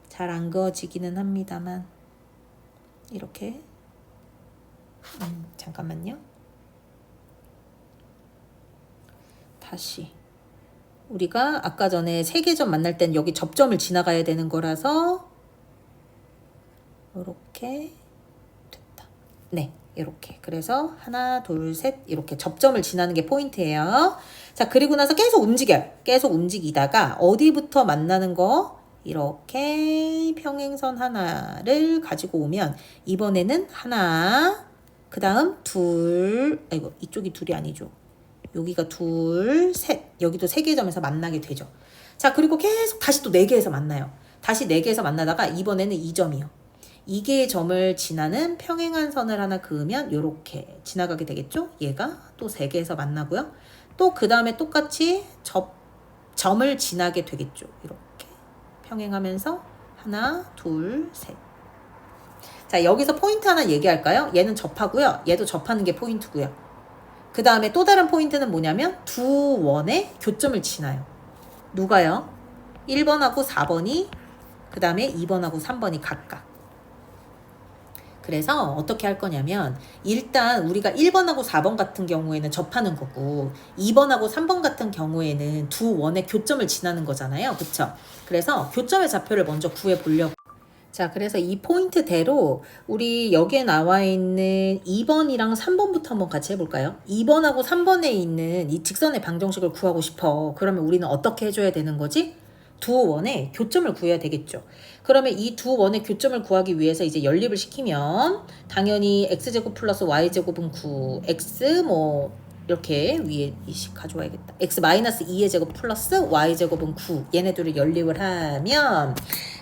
잘 안 그어지기는 합니다만 이렇게 잠깐만요. 다시 우리가 아까 전에 세계점 만날 땐 여기 접점을 지나가야 되는 거라서 이렇게 됐다. 네, 이렇게. 그래서 하나, 둘, 셋 이렇게 접점을 지나는 게 포인트예요. 자, 그리고 나서 계속 움직여요. 계속 움직이다가 어디부터 만나는 거? 이렇게 평행선 하나를 가지고 오면 이번에는 하나, 그 다음 둘, 아이고 이쪽이 둘이 아니죠. 여기가 둘, 셋. 여기도 세 개의 점에서 만나게 되죠. 자, 그리고 계속 다시 또 네 개에서 만나요. 다시 네 개에서 만나다가 이번에는 이 점이요. 이 개의 점을 지나는 평행한 선을 하나 그으면 이렇게 지나가게 되겠죠. 얘가 또 세 개에서 만나고요. 또 그 다음에 똑같이 점을 지나게 되겠죠. 이렇게 평행하면서 하나, 둘, 셋. 자, 여기서 포인트 하나 얘기할까요? 얘는 접하고요. 얘도 접하는 게 포인트고요. 그 다음에 또 다른 포인트는 뭐냐면 두 원의 교점을 지나요. 누가요? 1번하고 4번이 그 다음에 2번하고 3번이 각각. 그래서 어떻게 할 거냐면 일단 우리가 1번하고 4번 같은 경우에는 접하는 거고 2번하고 3번 같은 경우에는 두 원의 교점을 지나는 거잖아요. 그쵸? 그래서 교점의 좌표를 먼저 구해보려고. 자, 그래서 이 포인트대로 우리 여기에 나와 있는 2번이랑 3번부터 한번 같이 해볼까요? 2번하고 3번에 있는 이 직선의 방정식을 구하고 싶어. 그러면 우리는 어떻게 해줘야 되는 거지? 두 원의 교점을 구해야 되겠죠. 그러면 이 두 원의 교점을 구하기 위해서 이제 연립을 시키면 당연히 x제곱 플러스 y제곱은 9, x 뭐 이렇게 위에 이식 가져와야겠다. x 마이너스 2의 제곱 플러스 y제곱은 9. 얘네들을 연립을 하면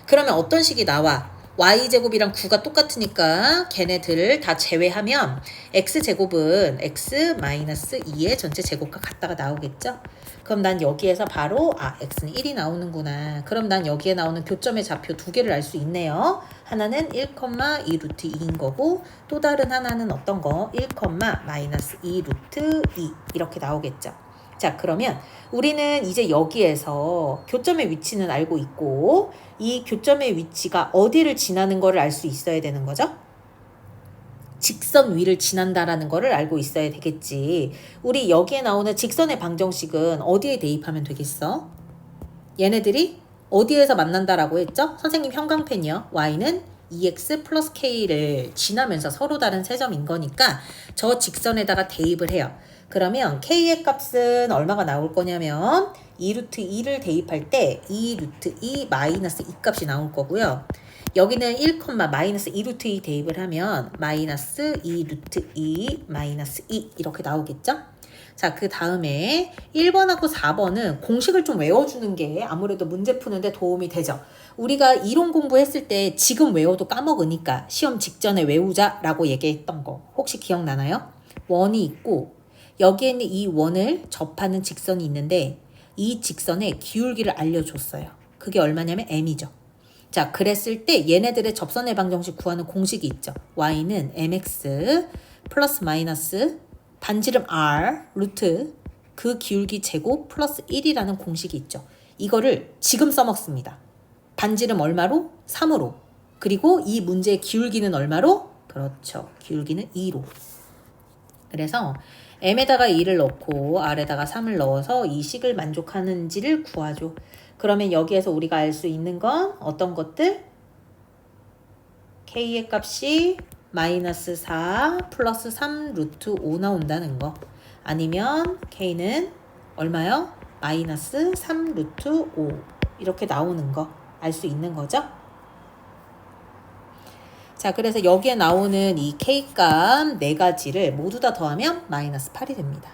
그러면 어떤 식이 나와? y제곱이랑 9가 똑같으니까 걔네들을 다 제외하면 x제곱은 x 마이너스 2의 전체 제곱과 같다가 나오겠죠? 그럼 난 여기에서 바로 x는 1이 나오는구나. 그럼 난 여기에 나오는 교점의 좌표 두 개를 알 수 있네요. 하나는 1, 2 루트 2인 거고 또 다른 하나는 어떤 거? 1, 마이너스 2 루트 2 이렇게 나오겠죠. 자, 그러면 우리는 이제 여기에서 교점의 위치는 알고 있고 이 교점의 위치가 어디를 지나는 거를 알 수 있어야 되는 거죠? 직선 위를 지난다라는 거를 알고 있어야 되겠지. 우리 여기에 나오는 직선의 방정식은 어디에 대입하면 되겠어? 얘네들이 어디에서 만난다라고 했죠? 선생님 형광펜이요. y는 2x 플러스 k를 지나면서 서로 다른 세 점인 거니까 저 직선에다가 대입을 해요. 그러면 k의 값은 얼마가 나올 거냐면 2루트 2를 대입할 때 2루트 2 마이너스 2 값이 나올 거고요. 여기는 1, 마이너스 2루트 2 대입을 하면 마이너스 2루트 2 마이너스 2 이렇게 나오겠죠? 자, 그 다음에 1번하고 4번은 공식을 좀 외워주는 게 아무래도 문제 푸는데 도움이 되죠. 우리가 이론 공부했을 때 지금 외워도 까먹으니까 시험 직전에 외우자라고 얘기했던 거 혹시 기억나나요? 원이 있고 여기에 있는 이 원을 접하는 직선이 있는데 이 직선의 기울기를 알려줬어요. 그게 얼마냐면 m이죠. 자, 그랬을 때 얘네들의 접선의 방정식 구하는 공식이 있죠. y는 mx 플러스 마이너스 반지름 r 루트 그 기울기 제곱 플러스 1이라는 공식이 있죠. 이거를 지금 써먹습니다. 반지름 얼마로? 3으로. 그리고 이 문제의 기울기는 얼마로? 그렇죠. 기울기는 2로. 그래서 m에다가 2를 넣고 r에다가 3을 넣어서 이 식을 만족하는지를 구하죠. 그러면 여기에서 우리가 알 수 있는 건 어떤 것들? k의 값이 마이너스 4 플러스 3 루트 5 나온다는 거. 아니면 k는 얼마요? 마이너스 3 루트 5 이렇게 나오는 거 알 수 있는 거죠. 자, 그래서 여기에 나오는 이 k값 네 가지를 모두 다 더하면 마이너스 8이 됩니다.